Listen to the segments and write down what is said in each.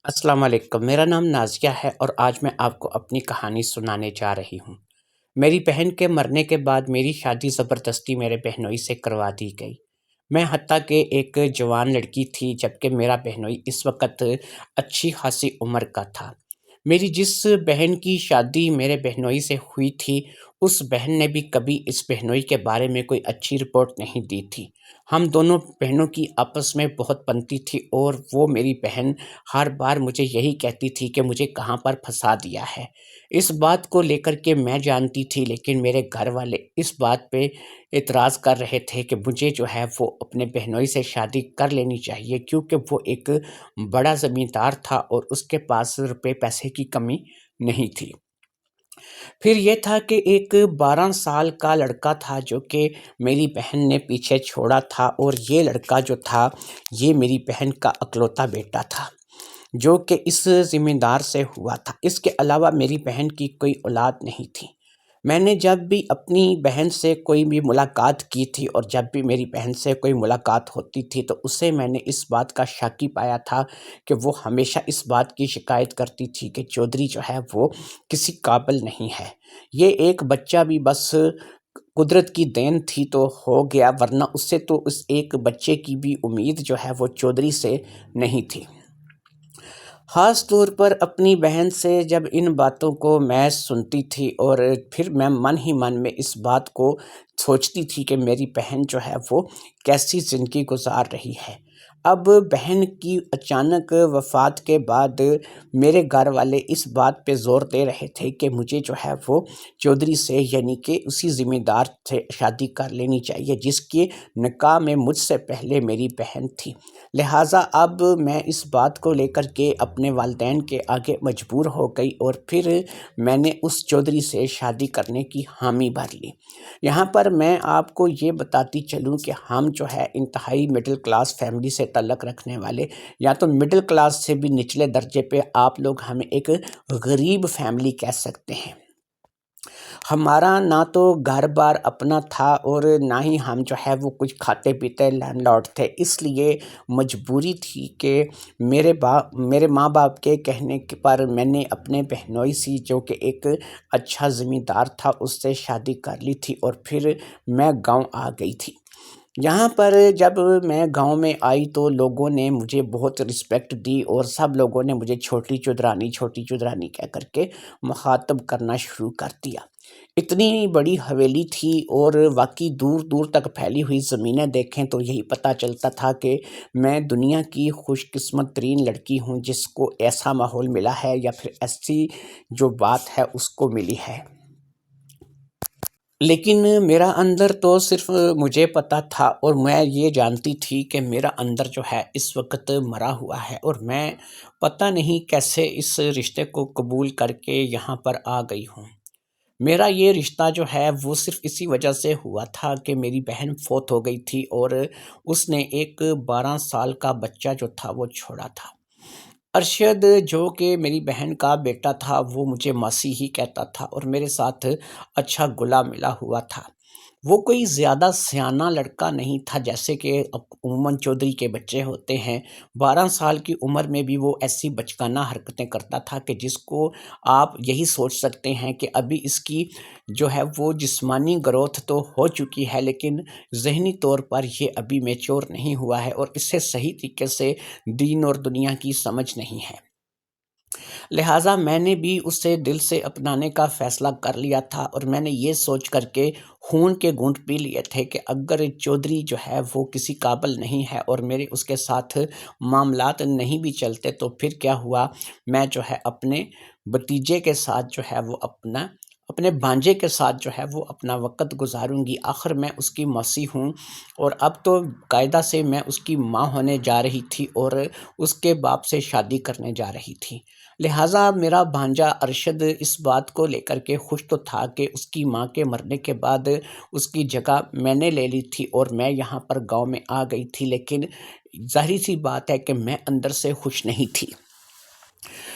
السلام علیکم، میرا نام نازیہ ہے اور آج میں آپ کو اپنی کہانی سنانے جا رہی ہوں۔ میری بہن کے مرنے کے بعد میری شادی زبردستی میرے بہنوئی سے کروا دی گئی۔ میں حتیٰ کہ ایک جوان لڑکی تھی جبکہ میرا بہنوئی اس وقت اچھی خاصی عمر کا تھا۔ میری جس بہن کی شادی میرے بہنوئی سے ہوئی تھی، اس بہن نے بھی کبھی اس بہنوئی کے بارے میں کوئی اچھی رپورٹ نہیں دی تھی۔ ہم دونوں بہنوں کی آپس میں بہت بنتی تھی اور وہ میری بہن ہر بار مجھے یہی کہتی تھی کہ مجھے کہاں پر پھنسا دیا ہے۔ اس بات کو لے کر کے میں جانتی تھی، لیکن میرے گھر والے اس بات پہ اعتراض کر رہے تھے کہ مجھے جو ہے وہ اپنے بہنوئی سے شادی کر لینی چاہیے، کیونکہ وہ ایک بڑا زمیندار تھا اور اس کے پاس روپے پیسے کی کمی نہیں تھی۔ پھر یہ تھا کہ ایک 12 سال کا لڑکا تھا جو کہ میری بہن نے پیچھے چھوڑا تھا، اور یہ لڑکا جو تھا یہ میری بہن کا اکلوتا بیٹا تھا جو کہ اس زمیندار سے ہوا تھا۔ اس کے علاوہ میری بہن کی کوئی اولاد نہیں تھی۔ میں نے جب بھی اپنی بہن سے کوئی بھی ملاقات کی تھی اور جب بھی میری بہن سے کوئی ملاقات ہوتی تھی تو اسے میں نے اس بات کا شاکی پایا تھا کہ وہ ہمیشہ اس بات کی شکایت کرتی تھی کہ چودھری جو ہے وہ کسی قابل نہیں ہے۔ یہ ایک بچہ بھی بس قدرت کی دین تھی تو ہو گیا، ورنہ اس سے تو اس ایک بچے کی بھی امید جو ہے وہ چودھری سے نہیں تھی۔ خاص طور پر اپنی بہن سے جب ان باتوں کو میں سنتی تھی اور پھر میں من ہی من میں اس بات کو سوچتی تھی کہ میری بہن جو ہے وہ کیسی زندگی گزار رہی ہے۔ اب بہن کی اچانک وفات کے بعد میرے گھر والے اس بات پہ زور دے رہے تھے کہ مجھے جو ہے وہ چودھری سے یعنی کہ اسی زمیندار سے شادی کر لینی چاہیے جس کے نکاح میں مجھ سے پہلے میری بہن تھی۔ لہٰذا اب میں اس بات کو لے کر کے اپنے والدین کے آگے مجبور ہو گئی اور پھر میں نے اس چودھری سے شادی کرنے کی حامی بھر لی۔ یہاں پر میں آپ کو یہ بتاتی چلوں کہ ہم جو ہے انتہائی مڈل کلاس فیملی سے تعلق رکھنے والے، یا تو مڈل کلاس سے بھی نچلے درجے پہ آپ لوگ ہمیں ایک غریب فیملی کہہ سکتے ہیں۔ ہمارا نہ تو گھر بار اپنا تھا اور نہ ہی ہم جو ہے وہ کچھ کھاتے پیتے لینڈ لارڈ تھے، اس لیے مجبوری تھی کہ میرے ماں باپ کے کہنے پر میں نے اپنے بہنوئی سی جو کہ ایک اچھا زمیندار تھا اس سے شادی کر لی تھی، اور پھر میں گاؤں آ گئی تھی۔ یہاں پر جب میں گاؤں میں آئی تو لوگوں نے مجھے بہت رسپیکٹ دی اور سب لوگوں نے مجھے چھوٹی چودرانی کہہ کر کے مخاطب کرنا شروع کر دیا۔ اتنی بڑی حویلی تھی اور واقعی دور دور تک پھیلی ہوئی زمینیں دیکھیں تو یہی پتہ چلتا تھا کہ میں دنیا کی خوش قسمت ترین لڑکی ہوں جس کو ایسا ماحول ملا ہے یا پھر ایسی جو بات ہے اس کو ملی ہے۔ لیکن میرا اندر تو صرف مجھے پتہ تھا اور میں یہ جانتی تھی کہ میرا اندر جو ہے اس وقت مرا ہوا ہے، اور میں پتہ نہیں کیسے اس رشتے کو قبول کر کے یہاں پر آ گئی ہوں۔ میرا یہ رشتہ جو ہے وہ صرف اسی وجہ سے ہوا تھا کہ میری بہن فوت ہو گئی تھی اور اس نے ایک 12 سال کا بچہ جو تھا وہ چھوڑا تھا۔ ارشد جو کہ میری بہن کا بیٹا تھا وہ مجھے ماسی ہی کہتا تھا اور میرے ساتھ اچھا گلا ملا ہوا تھا۔ وہ کوئی زیادہ سیانہ لڑکا نہیں تھا جیسے کہ عموماً چودھری کے بچے ہوتے ہیں۔ 12 سال کی عمر میں بھی وہ ایسی بچگانہ حرکتیں کرتا تھا کہ جس کو آپ یہی سوچ سکتے ہیں کہ ابھی اس کی جو ہے وہ جسمانی گروتھ تو ہو چکی ہے، لیکن ذہنی طور پر یہ ابھی میچور نہیں ہوا ہے اور اس سے صحیح طریقے سے دین اور دنیا کی سمجھ نہیں ہے۔ لہٰذا میں نے بھی اسے دل سے اپنانے کا فیصلہ کر لیا تھا، اور میں نے یہ سوچ کر کے خون کے گھونٹ پی لیے تھے کہ اگر چودھری جو ہے وہ کسی قابل نہیں ہے اور میرے اس کے ساتھ معاملات نہیں بھی چلتے تو پھر کیا ہوا، میں جو ہے اپنے بھتیجے کے ساتھ جو ہے وہ اپنے بھانجے کے ساتھ جو ہے وہ اپنا وقت گزاروں گی۔ آخر میں اس کی موسی ہوں اور اب تو قاعدہ سے میں اس کی ماں ہونے جا رہی تھی اور اس کے باپ سے شادی کرنے جا رہی تھی۔ لہٰذا میرا بھانجا ارشد اس بات کو لے کر کے خوش تو تھا کہ اس کی ماں کے مرنے کے بعد اس کی جگہ میں نے لے لی تھی اور میں یہاں پر گاؤں میں آ گئی تھی، لیکن ظاہری سی بات ہے کہ میں اندر سے خوش نہیں تھی۔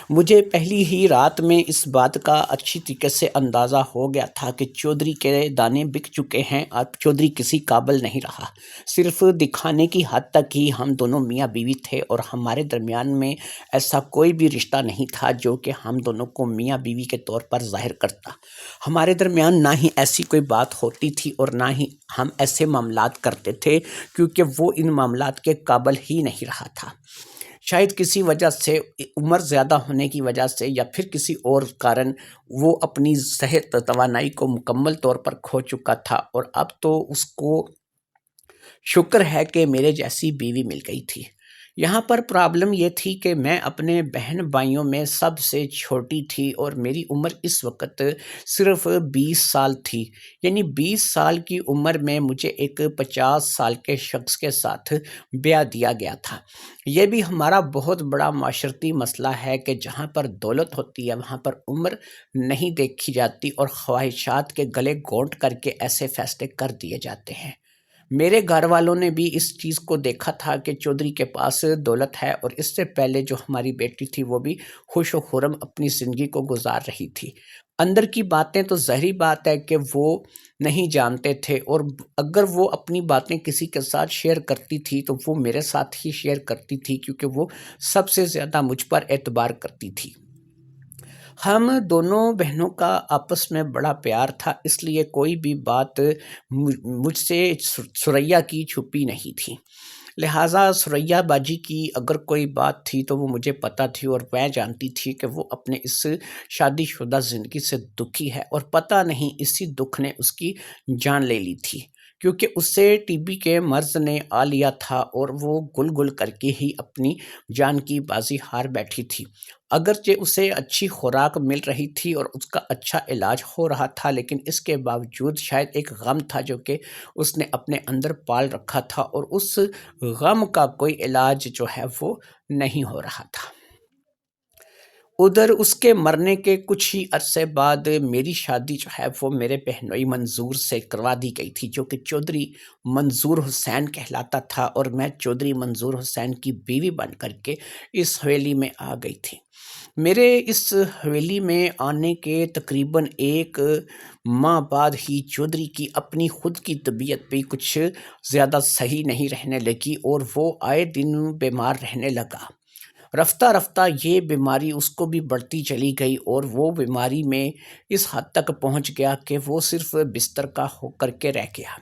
مجھے پہلی ہی رات میں اس بات کا اچھی طریقے سے اندازہ ہو گیا تھا کہ چودھری کے دانے بک چکے ہیں، اب چودھری کسی قابل نہیں رہا۔ صرف دکھانے کی حد تک ہی ہم دونوں میاں بیوی تھے اور ہمارے درمیان میں ایسا کوئی بھی رشتہ نہیں تھا جو کہ ہم دونوں کو میاں بیوی کے طور پر ظاہر کرتا۔ ہمارے درمیان نہ ہی ایسی کوئی بات ہوتی تھی اور نہ ہی ہم ایسے معاملات کرتے تھے، کیونکہ وہ ان معاملات کے قابل ہی نہیں رہا تھا۔ شاید کسی وجہ سے، عمر زیادہ ہونے کی وجہ سے یا پھر کسی اور کارن، وہ اپنی صحت توانائی کو مکمل طور پر کھو چکا تھا، اور اب تو اس کو شکر ہے کہ میرے جیسی بیوی مل گئی تھی۔ یہاں پر پرابلم یہ تھی کہ میں اپنے بہن بھائیوں میں سب سے چھوٹی تھی اور میری عمر اس وقت صرف 20 سال تھی، یعنی 20 سال کی عمر میں مجھے ایک 50 سال کے شخص کے ساتھ بیاہ دیا گیا تھا۔ یہ بھی ہمارا بہت بڑا معاشرتی مسئلہ ہے کہ جہاں پر دولت ہوتی ہے وہاں پر عمر نہیں دیکھی جاتی اور خواہشات کے گلے گھونٹ کر کے ایسے فیصلے کر دیے جاتے ہیں۔ میرے گھر والوں نے بھی اس چیز کو دیکھا تھا کہ چودھری کے پاس دولت ہے، اور اس سے پہلے جو ہماری بیٹی تھی وہ بھی خوش و خرم اپنی زندگی کو گزار رہی تھی۔ اندر کی باتیں تو ظاہری بات ہے کہ وہ نہیں جانتے تھے، اور اگر وہ اپنی باتیں کسی کے ساتھ شیئر کرتی تھی تو وہ میرے ساتھ ہی شیئر کرتی تھی، کیونکہ وہ سب سے زیادہ مجھ پر اعتبار کرتی تھی۔ ہم دونوں بہنوں کا آپس میں بڑا پیار تھا، اس لیے کوئی بھی بات مجھ سے ثریا کی چھپی نہیں تھی۔ لہٰذا ثریا باجی کی اگر کوئی بات تھی تو وہ مجھے پتہ تھی، اور میں جانتی تھی کہ وہ اپنے اس شادی شدہ زندگی سے دکھی ہے، اور پتہ نہیں اسی دکھ نے اس کی جان لے لی تھی، کیونکہ اسے ٹی بی کے مرض نے آ لیا تھا اور وہ گل گل کر کے ہی اپنی جان کی بازی ہار بیٹھی تھی۔ اگرچہ اسے اچھی خوراک مل رہی تھی اور اس کا اچھا علاج ہو رہا تھا، لیکن اس کے باوجود شاید ایک غم تھا جو کہ اس نے اپنے اندر پال رکھا تھا، اور اس غم کا کوئی علاج جو ہے وہ نہیں ہو رہا تھا۔ ادھر اس کے مرنے کے کچھ ہی عرصے بعد میری شادی جو ہے وہ میرے بہنوئی منظور سے کروا دی گئی تھی، جو کہ چودھری منظور حسین کہلاتا تھا، اور میں چودھری منظور حسین کی بیوی بن کر کے اس حویلی میں آ گئی تھی۔ میرے اس حویلی میں آنے کے تقریباً 1 ماہ بعد ہی چودھری کی اپنی خود کی طبیعت بھی کچھ زیادہ صحیح نہیں رہنے لگی، اور وہ آئے دن بیمار رہنے لگا۔ رفتہ رفتہ یہ بیماری اس کو بھی بڑھتی چلی گئی، اور وہ بیماری میں اس حد تک پہنچ گیا کہ وہ صرف بستر کا ہو کر کے رہ گیا۔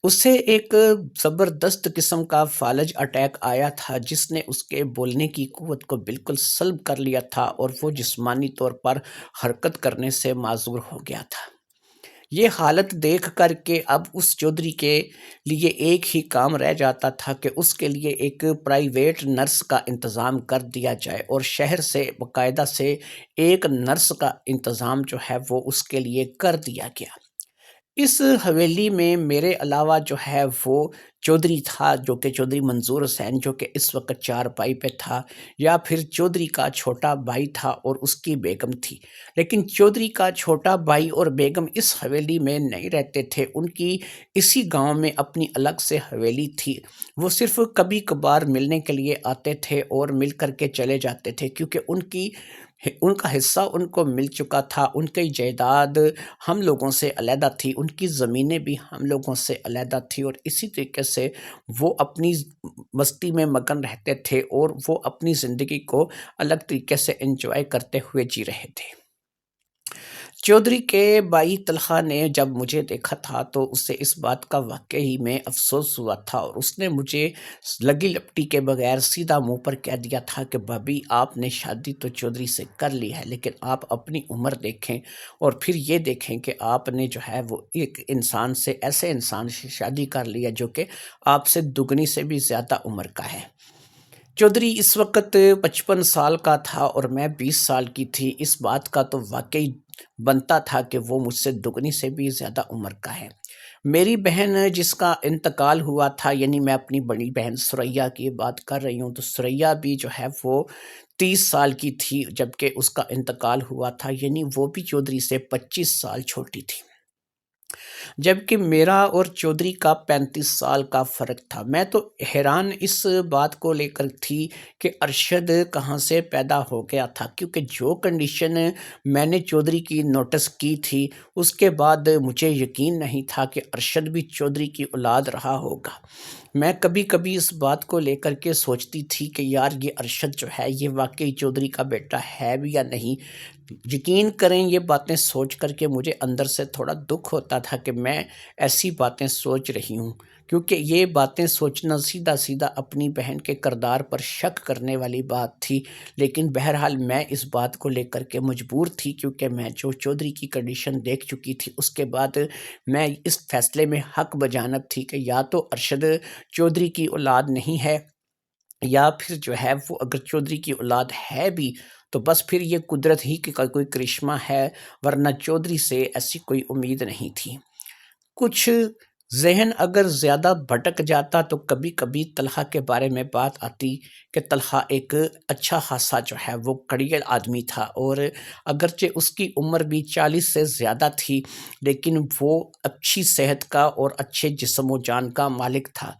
اسے ایک زبردست قسم کا فالج اٹیک آیا تھا، جس نے اس کے بولنے کی قوت کو بالکل سلب کر لیا تھا، اور وہ جسمانی طور پر حرکت کرنے سے معذور ہو گیا تھا۔ یہ حالت دیکھ کر کے اب اس چودھری کے لیے ایک ہی کام رہ جاتا تھا کہ اس کے لیے ایک پرائیویٹ نرس کا انتظام کر دیا جائے، اور شہر سے باقاعدہ سے ایک نرس کا انتظام جو ہے وہ اس کے لیے کر دیا گیا۔ اس حویلی میں میرے علاوہ جو ہے وہ چودھری تھا، جو کہ چودھری منظور حسین، جو کہ اس وقت 4 پائی پہ تھا، یا پھر چودھری کا چھوٹا بھائی تھا اور اس کی بیگم تھی۔ لیکن چودھری کا چھوٹا بھائی اور بیگم اس حویلی میں نہیں رہتے تھے، ان کی اسی گاؤں میں اپنی الگ سے حویلی تھی۔ وہ صرف کبھی کبھار ملنے کے لیے آتے تھے اور مل کر کے چلے جاتے تھے، کیونکہ ان کا حصہ ان کو مل چکا تھا، ان کی جائیداد ہم لوگوں سے علیحدہ تھی، ان کی زمینیں بھی ہم لوگوں سے علیحدہ تھی، اور اسی طریقے سے وہ اپنی مستی میں مگن رہتے تھے، اور وہ اپنی زندگی کو الگ طریقے سے انجوائے کرتے ہوئے جی رہے تھے۔ چودھری کے بھائی طلحہ نے جب مجھے دیکھا تھا تو اسے اس بات کا واقعی میں افسوس ہوا تھا، اور اس نے مجھے لگی لپٹی کے بغیر سیدھا منہ پر کہہ دیا تھا کہ بھابھی، آپ نے شادی تو چودھری سے کر لی ہے، لیکن آپ اپنی عمر دیکھیں اور پھر یہ دیکھیں کہ آپ نے جو ہے وہ ایک انسان سے، ایسے انسان سے شادی کر لی ہے جو کہ آپ سے دگنی سے بھی زیادہ عمر کا ہے۔ چودھری اس وقت 55 سال کا تھا اور میں 20 سال کی تھی۔ اس بات کا تو واقعی بنتا تھا کہ وہ مجھ سے دگنی سے بھی زیادہ عمر کا ہے۔ میری بہن جس کا انتقال ہوا تھا، یعنی میں اپنی بڑی بہن ثریا کی بات کر رہی ہوں، تو ثریا بھی جو ہے وہ 30 سال کی تھی جبکہ اس کا انتقال ہوا تھا، یعنی وہ بھی چودھری سے 25 سال چھوٹی تھی۔ جبکہ میرا اور چودھری کا 35 سال کا فرق تھا۔ میں تو حیران اس بات کو لے کر تھی کہ ارشد کہاں سے پیدا ہو گیا تھا، کیونکہ جو کنڈیشن میں نے چودھری کی نوٹس کی تھی اس کے بعد مجھے یقین نہیں تھا کہ ارشد بھی چودھری کی اولاد رہا ہوگا۔ میں کبھی کبھی اس بات کو لے کر کے سوچتی تھی کہ یار یہ ارشد جو ہے یہ واقعی چودھری کا بیٹا ہے بھی یا نہیں۔ یقین کریں یہ باتیں سوچ کر کے مجھے اندر سے تھوڑا دکھ ہوتا تھا کہ میں ایسی باتیں سوچ رہی ہوں، کیونکہ یہ باتیں سوچنا سیدھا سیدھا اپنی بہن کے کردار پر شک کرنے والی بات تھی۔ لیکن بہرحال میں اس بات کو لے کر کے مجبور تھی، کیونکہ میں جو چودھری کی کنڈیشن دیکھ چکی تھی اس کے بعد میں اس فیصلے میں حق بجانب تھی کہ یا تو ارشد چودھری کی اولاد نہیں ہے، یا پھر جو ہے وہ اگر چودھری کی اولاد ہے بھی تو بس پھر یہ قدرت ہی کا کوئی کرشمہ ہے، ورنہ چودھری سے ایسی کوئی امید نہیں تھی۔ کچھ ذہن اگر زیادہ بھٹک جاتا تو کبھی کبھی طلحہ کے بارے میں بات آتی کہ طلحہ ایک اچھا خاصا جو ہے وہ کڑیل آدمی تھا، اور اگرچہ اس کی عمر بھی 40 سے زیادہ تھی لیکن وہ اچھی صحت کا اور اچھے جسم و جان کا مالک تھا۔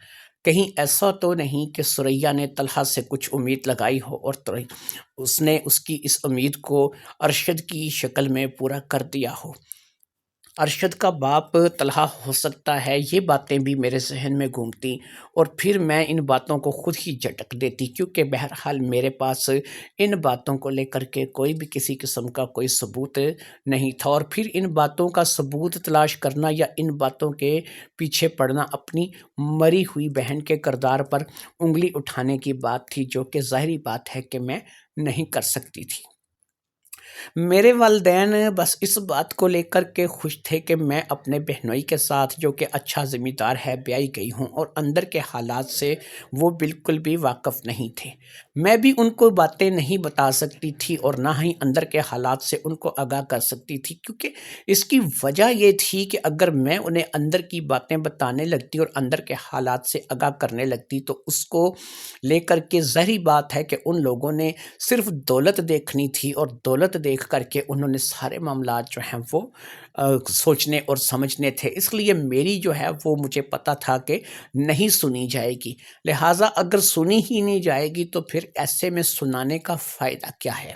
کہیں ایسا تو نہیں کہ ثریا نے طلحہ سے کچھ امید لگائی ہو اور اس نے اس کی اس امید کو ارشد کی شکل میں پورا کر دیا ہو۔ ارشد کا باپ طلحہ ہو سکتا ہے، یہ باتیں بھی میرے ذہن میں گھومتی اور پھر میں ان باتوں کو خود ہی جھٹک دیتی، کیونکہ بہرحال میرے پاس ان باتوں کو لے کر کے کوئی بھی کسی قسم کا کوئی ثبوت نہیں تھا، اور پھر ان باتوں کا ثبوت تلاش کرنا یا ان باتوں کے پیچھے پڑنا اپنی مری ہوئی بہن کے کردار پر انگلی اٹھانے کی بات تھی، جو کہ ظاہری بات ہے کہ میں نہیں کر سکتی تھی۔ میرے والدین بس اس بات کو لے کر کے خوش تھے کہ میں اپنے بہنوئی کے ساتھ، جو کہ اچھا ذمہ ہے، بیائی گئی ہوں، اور اندر کے حالات سے وہ بالکل بھی واقف نہیں تھے۔ میں بھی ان کو باتیں نہیں بتا سکتی تھی اور نہ ہی اندر کے حالات سے ان کو آگاہ کر سکتی تھی، کیونکہ اس کی وجہ یہ تھی کہ اگر میں انہیں اندر کی باتیں بتانے لگتی اور اندر کے حالات سے آگاہ کرنے لگتی تو اس کو لے کر کے ظاہری بات ہے کہ ان لوگوں نے صرف دولت دیکھنی تھی، اور دولت دیکھ کر کے انہوں نے سارے معاملات جو ہیں وہ سوچنے اور سمجھنے تھے۔ اس لیے میری جو ہے وہ مجھے پتا تھا کہ نہیں سنی جائے گی، لہٰذا اگر سنی ہی نہیں جائے گی تو پھر ایسے میں سنانے کا فائدہ کیا ہے۔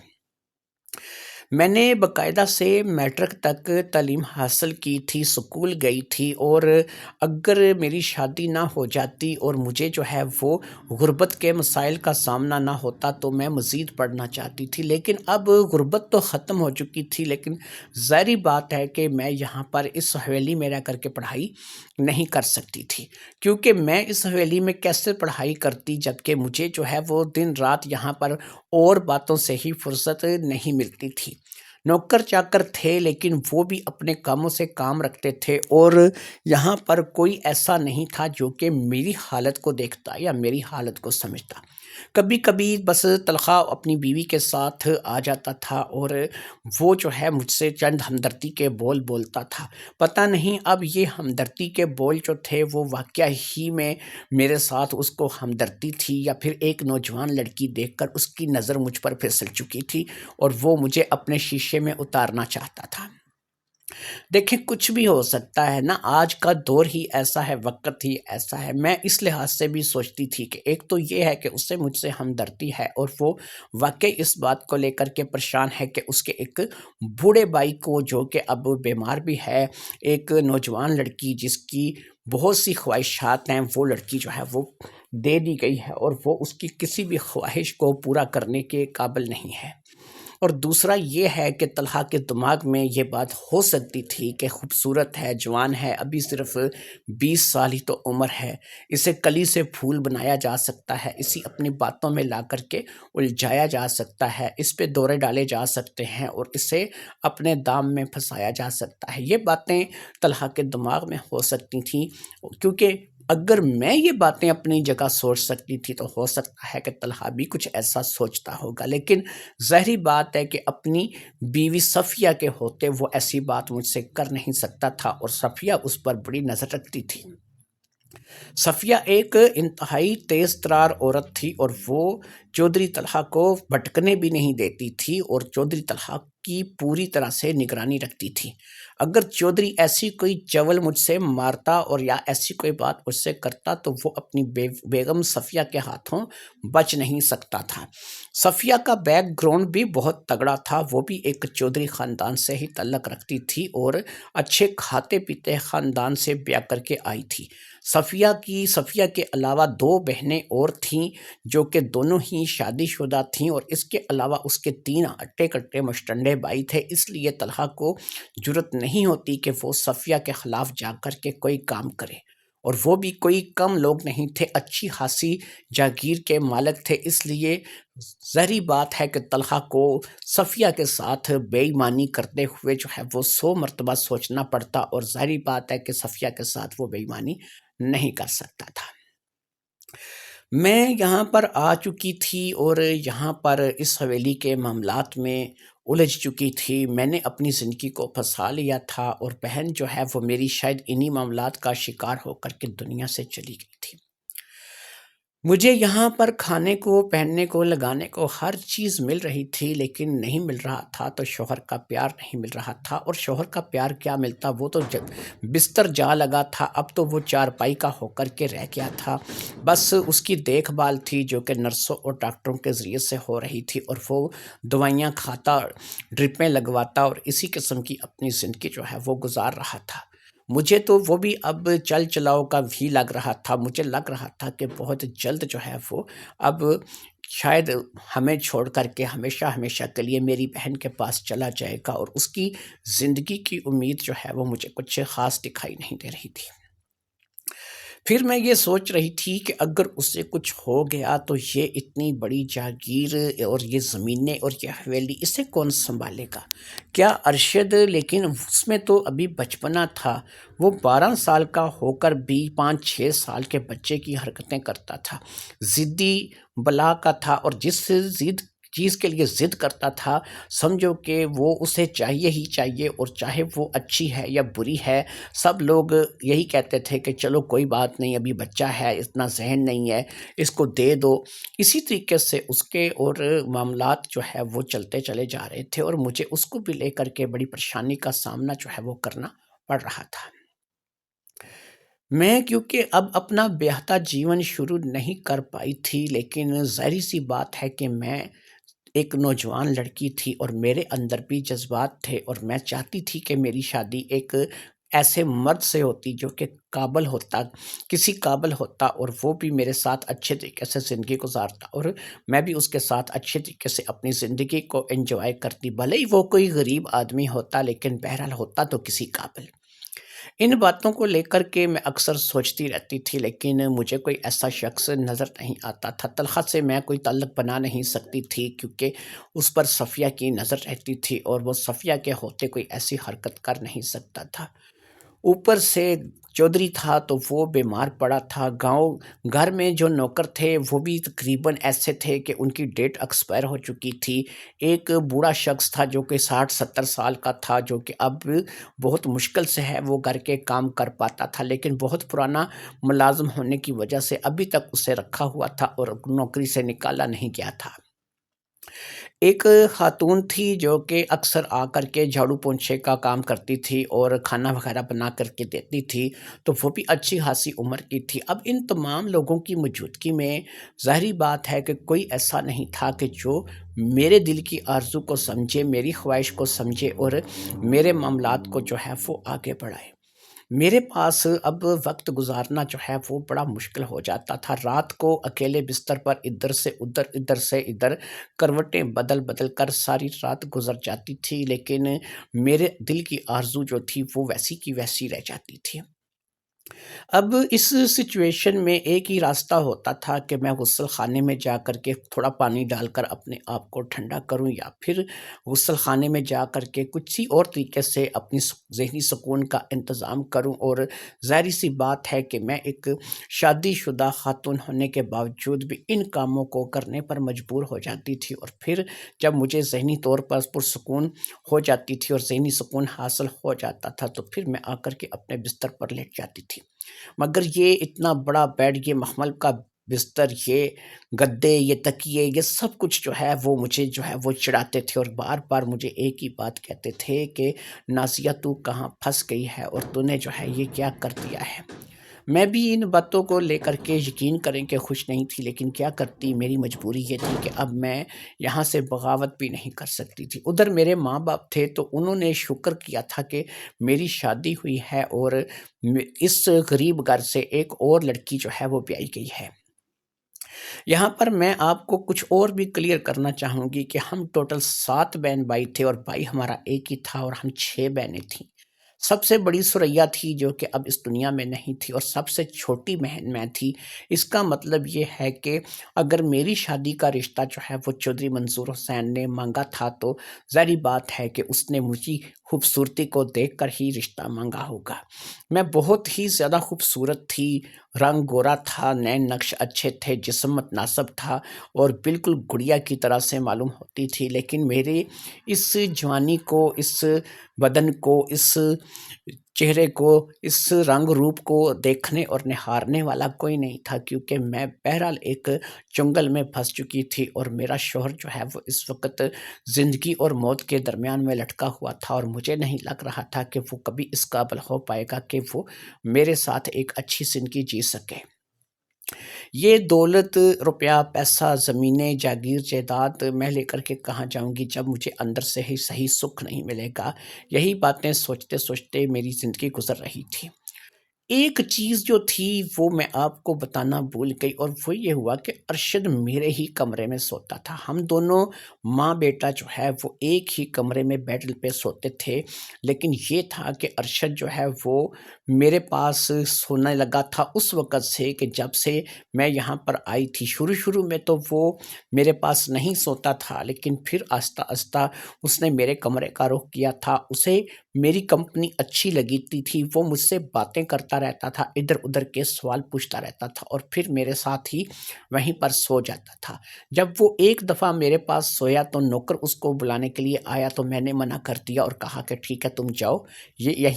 میں نے باقاعدہ سے میٹرک تک تعلیم حاصل کی تھی، سکول گئی تھی، اور اگر میری شادی نہ ہو جاتی اور مجھے جو ہے وہ غربت کے مسائل کا سامنا نہ ہوتا تو میں مزید پڑھنا چاہتی تھی، لیکن اب غربت تو ختم ہو چکی تھی، لیکن ظاہری بات ہے کہ میں یہاں پر اس حویلی میں رہ کر کے پڑھائی نہیں کر سکتی تھی، کیونکہ میں اس حویلی میں کیسے پڑھائی کرتی جبکہ مجھے جو ہے وہ دن رات یہاں پر اور باتوں سے ہی فرصت نہیں ملتی تھی۔ نوکر چاکر تھے لیکن وہ بھی اپنے کاموں سے کام رکھتے تھے، اور یہاں پر کوئی ایسا نہیں تھا جو کہ میری حالت کو دیکھتا یا میری حالت کو سمجھتا۔ کبھی کبھی بس طلحہ اپنی بیوی کے ساتھ آ جاتا تھا اور وہ جو ہے مجھ سے چند ہمدردی کے بول بولتا تھا۔ پتہ نہیں اب یہ ہمدردی کے بول جو تھے وہ واقعہ ہی میں میرے ساتھ اس کو ہمدردی تھی، یا پھر ایک نوجوان لڑکی دیکھ کر اس کی نظر مجھ پر پھسل چکی تھی اور وہ مجھے اپنے شیشے میں اتارنا چاہتا تھا۔ دیکھیں کچھ بھی ہو سکتا ہے نا، آج کا دور ہی ایسا ہے، وقت ہی ایسا ہے۔ میں اس لحاظ سے بھی سوچتی تھی کہ ایک تو یہ ہے کہ اس سے مجھ سے ہمدردی ہے، اور وہ واقعی اس بات کو لے کر کے پریشان ہے کہ اس کے ایک بوڑھے بھائی کو، جو کہ اب بیمار بھی ہے، ایک نوجوان لڑکی جس کی بہت سی خواہشات ہیں، وہ لڑکی جو ہے وہ دے دی گئی ہے اور وہ اس کی کسی بھی خواہش کو پورا کرنے کے قابل نہیں ہے۔ اور دوسرا یہ ہے کہ طلحہ کے دماغ میں یہ بات ہو سکتی تھی کہ خوبصورت ہے، جوان ہے، ابھی صرف 20 سال ہی تو عمر ہے، اسے کلی سے پھول بنایا جا سکتا ہے، اسی اپنی باتوں میں لا کر کے الجھایا جا سکتا ہے، اس پہ دورے ڈالے جا سکتے ہیں اور اسے اپنے دام میں پھنسایا جا سکتا ہے۔ یہ باتیں طلحہ کے دماغ میں ہو سکتی تھیں، کیونکہ اگر میں یہ باتیں اپنی جگہ سوچ سکتی تھی تو ہو سکتا ہے کہ طلحہ بھی کچھ ایسا سوچتا ہوگا، لیکن ظاہری بات ہے کہ اپنی بیوی صفیہ کے ہوتے وہ ایسی بات مجھ سے کر نہیں سکتا تھا، اور صفیہ اس پر بڑی نظر رکھتی تھی۔ صفیہ ایک انتہائی تیز ترار عورت تھی، اور وہ چودھری طلحہ کو بھٹکنے بھی نہیں دیتی تھی، اور چودھری طلحہ کی پوری طرح سے نگرانی رکھتی تھی۔ اگر چودھری ایسی کوئی چول مجھ سے مارتا اور یا ایسی کوئی بات مجھ سے کرتا تو وہ اپنی بیگم صفیہ کے ہاتھوں بچ نہیں سکتا تھا۔ صفیہ کا بیک گراؤنڈ بھی بہت تگڑا تھا، وہ بھی ایک چودھری خاندان سے ہی تعلق رکھتی تھی اور اچھے کھاتے پیتے خاندان سے بیاہ کر کے آئی تھی۔ صفیہ کے علاوہ 2 بہنیں اور تھیں جو کہ دونوں ہی شادی شدہ تھیں، اور اس کے علاوہ اس کے 3 اٹے کٹے مشٹنڈے بھائی تھے۔ اس لیے طلحہ کو جرأت نہیں ہوتی کہ وہ صفیہ کے خلاف جا کر کے کوئی کام کرے، اور وہ بھی کوئی کم لوگ نہیں تھے، اچھی خاصی جاگیر کے مالک تھے۔ اس لیے ظاہری بات ہے کہ طلحہ کو صفیہ کے ساتھ بے ایمانی کرتے ہوئے جو ہے وہ 100 مرتبہ سوچنا پڑتا، اور ظاہری بات ہے کہ صفیہ کے ساتھ وہ بے ایمانی نہیں کر سکتا تھا۔ میں یہاں پر آ چکی تھی اور یہاں پر اس حویلی کے معاملات میں الجھ چکی تھی۔ میں نے اپنی زندگی کو پھنسا لیا تھا، اور بہن جو ہے وہ میری شاید انہی معاملات کا شکار ہو کر کے دنیا سے چلی گئی تھی۔ مجھے یہاں پر کھانے کو، پہننے کو، لگانے کو ہر چیز مل رہی تھی، لیکن نہیں مل رہا تھا تو شوہر کا پیار نہیں مل رہا تھا۔ اور شوہر کا پیار کیا ملتا، وہ تو جب بستر جا لگا تھا، اب تو وہ چارپائی کا ہو کر کے رہ گیا تھا۔ بس اس کی دیکھ بھال تھی جو کہ نرسوں اور ڈاکٹروں کے ذریعے سے ہو رہی تھی، اور وہ دوائیاں کھاتا، ڈرپیں لگواتا، اور اسی قسم کی اپنی زندگی جو ہے وہ گزار رہا تھا۔ مجھے تو وہ بھی اب چل چلاؤ کا بھی لگ رہا تھا۔ مجھے لگ رہا تھا کہ بہت جلد جو ہے وہ اب شاید ہمیں چھوڑ کر کے ہمیشہ ہمیشہ کے لیے میری بہن کے پاس چلا جائے گا، اور اس کی زندگی کی امید جو ہے وہ مجھے کچھ خاص دکھائی نہیں دے رہی تھی۔ پھر میں یہ سوچ رہی تھی کہ اگر اس سے کچھ ہو گیا تو یہ اتنی بڑی جاگیر اور یہ زمینیں اور یہ حویلی اسے کون سنبھالے گا؟ کیا ارشد؟ لیکن اس میں تو ابھی بچپنا تھا، وہ 12 سال کا ہو کر بھی 5-6 سال کے بچے کی حرکتیں کرتا تھا، ضدی بلا کا تھا، اور جس چیز کے لیے ضد کرتا تھا سمجھو کہ وہ اسے چاہیے ہی چاہیے، اور چاہے وہ اچھی ہے یا بری ہے، سب لوگ یہی کہتے تھے کہ چلو کوئی بات نہیں، ابھی بچہ ہے، اتنا ذہن نہیں ہے، اس کو دے دو۔ اسی طریقے سے اس کے اور معاملات جو ہے وہ چلتے چلے جا رہے تھے، اور مجھے اس کو بھی لے کر کے بڑی پریشانی کا سامنا جو ہے وہ کرنا پڑ رہا تھا۔ میں کیونکہ اب اپنا بیاہتا جیون شروع نہیں کر پائی تھی، لیکن ظاہری سی بات ہے کہ میں ایک نوجوان لڑکی تھی، اور میرے اندر بھی جذبات تھے، اور میں چاہتی تھی کہ میری شادی ایک ایسے مرد سے ہوتی جو کہ قابل ہوتا، کسی قابل ہوتا، اور وہ بھی میرے ساتھ اچھے طریقے سے زندگی گزارتا، اور میں بھی اس کے ساتھ اچھے طریقے سے اپنی زندگی کو انجوائے کرتی، بھلے ہی وہ کوئی غریب آدمی ہوتا، لیکن بہرحال ہوتا تو کسی قابل۔ ان باتوں کو لے کر کے میں اکثر سوچتی رہتی تھی، لیکن مجھے کوئی ایسا شخص نظر نہیں آتا تھا۔ طلحہ سے میں کوئی تعلق بنا نہیں سکتی تھی کیونکہ اس پر صفیہ کی نظر رہتی تھی، اور وہ صفیہ کے ہوتے کوئی ایسی حرکت کر نہیں سکتا تھا۔ اوپر سے چودھری تھا تو وہ بیمار پڑا تھا، گھر میں جو نوکر تھے وہ بھی تقریباً ایسے تھے کہ ان کی ڈیٹ ایکسپائر ہو چکی تھی۔ ایک بوڑھا شخص تھا جو کہ 60-70 سال کا تھا، جو کہ اب بہت مشکل سے ہے وہ گھر کے کام کر پاتا تھا، لیکن بہت پرانا ملازم ہونے کی وجہ سے ابھی تک اسے رکھا ہوا تھا اور نوکری سے نکالا نہیں گیا تھا۔ ایک خاتون تھی جو کہ اکثر آ کر کے جھاڑو پونچھے کا کام کرتی تھی اور کھانا وغیرہ بنا کر کے دیتی تھی، تو وہ بھی اچھی خاصی عمر کی تھی۔ اب ان تمام لوگوں کی موجودگی میں ظاہری بات ہے کہ کوئی ایسا نہیں تھا کہ جو میرے دل کی آرزو کو سمجھے، میری خواہش کو سمجھے اور میرے معاملات کو جو ہے وہ آگے بڑھائے۔ میرے پاس اب وقت گزارنا جو ہے وہ بڑا مشکل ہو جاتا تھا۔ رات کو اکیلے بستر پر ادھر سے ادھر کروٹیں بدل بدل کر ساری رات گزر جاتی تھی، لیکن میرے دل کی آرزو جو تھی وہ ویسی کی ویسی رہ جاتی تھی۔ اب اس سچویشن میں ایک ہی راستہ ہوتا تھا کہ میں غسل خانے میں جا کر کے تھوڑا پانی ڈال کر اپنے آپ کو ٹھنڈا کروں، یا پھر غسل خانے میں جا کر کے کچھ ہی اور طریقے سے اپنی ذہنی سکون کا انتظام کروں۔ اور ظاہری سی بات ہے کہ میں ایک شادی شدہ خاتون ہونے کے باوجود بھی ان کاموں کو کرنے پر مجبور ہو جاتی تھی، اور پھر جب مجھے ذہنی طور پر پرسکون ہو جاتی تھی اور ذہنی سکون حاصل ہو جاتا تھا تو پھر میں آ کر کے اپنے بستر پر لیٹ جاتی تھی۔ مگر یہ اتنا بڑا بیڈ، یہ مخمل کا بستر، یہ گدے، یہ تکیے، یہ سب کچھ جو ہے وہ مجھے جو ہے وہ چڑھاتے تھے اور بار بار مجھے ایک ہی بات کہتے تھے کہ نازیہ تو کہاں پھنس گئی ہے اور تو نے جو ہے یہ کیا کر دیا ہے۔ میں بھی ان باتوں کو لے کر کے یقین کریں کہ خوش نہیں تھی، لیکن کیا کرتی، میری مجبوری یہ تھی کہ اب میں یہاں سے بغاوت بھی نہیں کر سکتی تھی۔ ادھر میرے ماں باپ تھے تو انہوں نے شکر کیا تھا کہ میری شادی ہوئی ہے اور اس غریب گھر سے ایک اور لڑکی جو ہے وہ بیائی گئی ہے۔ یہاں پر میں آپ کو کچھ اور بھی کلیئر کرنا چاہوں گی کہ ہم ٹوٹل 7 بہن بھائی تھے اور بھائی ہمارا ایک ہی تھا اور ہم 6 بہنیں تھیں۔ سب سے بڑی ثریا تھی جو کہ اب اس دنیا میں نہیں تھی اور سب سے چھوٹی بہن میں تھی۔ اس کا مطلب یہ ہے کہ اگر میری شادی کا رشتہ جو ہے وہ چودھری منظور حسین نے مانگا تھا تو ظاہری بات ہے کہ اس نے مجھے خوبصورتی کو دیکھ کر ہی رشتہ مانگا ہوگا۔ میں بہت ہی زیادہ خوبصورت تھی، رنگ گورا تھا، نین نقش اچھے تھے، جسم متناسب تھا اور بالکل گڑیا کی طرح سے معلوم ہوتی تھی، لیکن میرے اس جوانی کو، اس بدن کو، اس چہرے کو، اس رنگ روپ کو دیکھنے اور نہارنے والا کوئی نہیں تھا، کیونکہ میں بہرحال ایک چنگل میں پھنس چکی تھی اور میرا شوہر جو ہے وہ اس وقت زندگی اور موت کے درمیان میں لٹکا ہوا تھا اور مجھے نہیں لگ رہا تھا کہ وہ کبھی اس قابل ہو پائے گا کہ وہ میرے ساتھ ایک اچھی زندگی جی سکے۔ یہ دولت، روپیہ، پیسہ، زمینیں، جاگیر، جائیداد میں لے کر کے کہاں جاؤں گی جب مجھے اندر سے ہی صحیح سکھ نہیں ملے گا۔ یہی باتیں سوچتے سوچتے میری زندگی گزر رہی تھی۔ ایک چیز جو تھی وہ میں آپ کو بتانا بھول گئی اور وہ یہ ہوا کہ ارشد میرے ہی کمرے میں سوتا تھا۔ ہم دونوں ماں بیٹا جو ہے وہ ایک ہی کمرے میں بیڈ پہ سوتے تھے، لیکن یہ تھا کہ ارشد جو ہے وہ میرے پاس سونے لگا تھا اس وقت سے کہ جب سے میں یہاں پر آئی تھی۔ شروع میں تو وہ میرے پاس نہیں سوتا تھا، لیکن پھر آہستہ آہستہ اس نے میرے کمرے کا رخ کیا تھا۔ اسے میری کمپنی اچھی لگی تھی، وہ مجھ سے باتیں کرتا رہتا تھا، ادھر ادھر کے سوال پوچھتا رہتا تھا اور پھر میرے ساتھ ہی وہیں پر سو جاتا تھا۔ جب وہ ایک دفعہ میرے پاس سویا تو نوکر اس کو بلانے کے لیے آیا تو میں نے منع کر دیا اور کہا کہ ٹھیک ہے تم جاؤ، یہ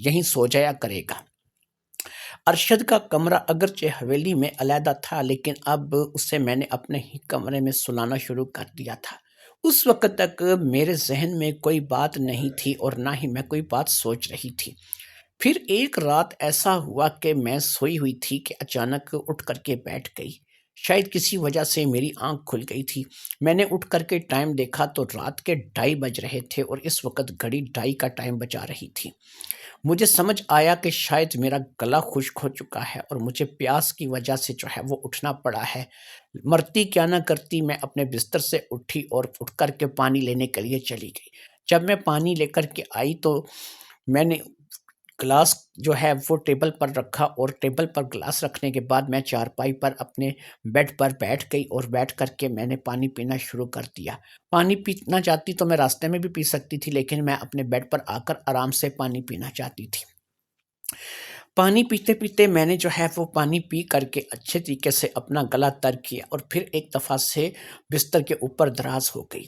یہیں سو جایا کرے گا۔ ارشد کا کمرہ اگرچہ حویلی میں علیحدہ تھا، لیکن اب اسے میں نے اپنے ہی کمرے میں سلانا شروع کر دیا تھا۔ اس وقت تک میرے ذہن میں کوئی بات نہیں تھی اور نہ ہی میں کوئی بات سوچ رہی تھی۔ پھر ایک رات ایسا ہوا کہ میں سوئی ہوئی تھی کہ اچانک اٹھ کر کے بیٹھ گئی۔ شاید کسی وجہ سے میری آنکھ کھل گئی تھی۔ میں نے اٹھ کر کے ٹائم دیکھا تو رات کے 2:30 بج رہے تھے اور اس وقت گھڑی 2:30 کا ٹائم بجا رہی تھی۔ مجھے سمجھ آیا کہ شاید میرا گلا خشک ہو چکا ہے اور مجھے پیاس کی وجہ سے جو ہے وہ اٹھنا پڑا ہے۔ مرتی کیا نہ کرتی، میں اپنے بستر سے اٹھی اور اٹھ کر کے پانی لینے کے لیے چلی گئی۔ جب میں پانی لے کر کے آئی تو میں نے گلاس جو ہے وہ ٹیبل پر رکھا اور ٹیبل پر گلاس رکھنے کے بعد میں چارپائی پر اپنے بیڈ پر بیٹھ گئی اور بیٹھ کر کے میں نے پانی پینا شروع کر دیا۔ پانی پینا چاہتی تو میں راستے میں بھی پی سکتی تھی، لیکن میں اپنے بیڈ پر آ کر آرام سے پانی پینا چاہتی تھی۔ پانی پیتے پیتے میں نے جو ہے وہ پانی پی کر کے اچھے طریقے سے اپنا گلا تر کیا اور پھر ایک دفعہ سے بستر کے اوپر دراز ہو گئی۔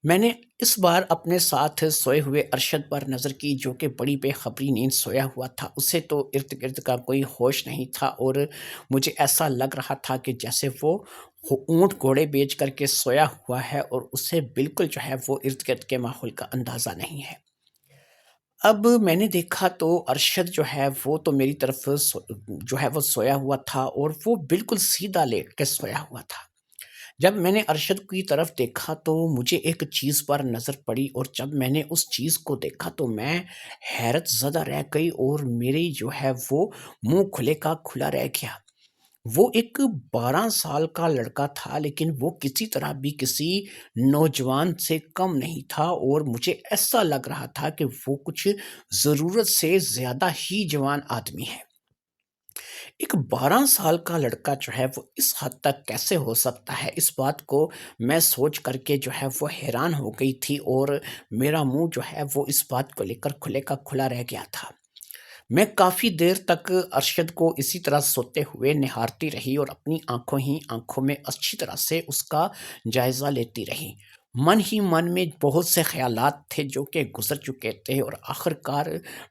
میں نے اس بار اپنے ساتھ سوئے ہوئے ارشد پر نظر کی، جو کہ بڑی بے خبری نیند سویا ہوا تھا۔ اسے تو ارد گرد کا کوئی ہوش نہیں تھا اور مجھے ایسا لگ رہا تھا کہ جیسے وہ اونٹ گھوڑے بیچ کر کے سویا ہوا ہے اور اسے بالکل جو ہے وہ ارد گرد کے ماحول کا اندازہ نہیں ہے۔ اب میں نے دیکھا تو ارشد جو ہے وہ تو میری طرف جو ہے وہ سویا ہوا تھا اور وہ بالکل سیدھا لیٹ کے سویا ہوا تھا۔ جب میں نے ارشد کی طرف دیکھا تو مجھے ایک چیز پر نظر پڑی اور جب میں نے اس چیز کو دیکھا تو میں حیرت زدہ رہ گئی اور میری جو ہے وہ منہ کھلے کا کھلا رہ گیا۔ وہ ایک 12 سال کا لڑکا تھا، لیکن وہ کسی طرح بھی کسی نوجوان سے کم نہیں تھا اور مجھے ایسا لگ رہا تھا کہ وہ کچھ ضرورت سے زیادہ ہی جوان آدمی ہے۔ ایک 12 سال کا لڑکا جو ہے وہ اس حد تک کیسے ہو سکتا ہے، اس بات کو میں سوچ کر کے جو ہے وہ حیران ہو گئی تھی اور میرا منہ جو ہے وہ اس بات کو لے کر کھلے کا کھلا رہ گیا تھا۔ میں کافی دیر تک ارشد کو اسی طرح سوتے ہوئے نہارتی رہی اور اپنی آنکھوں میں اچھی طرح سے اس کا جائزہ لیتی رہی۔ من ہی من میں بہت سے خیالات تھے جو کہ گزر چکے تھے، اور آخر کار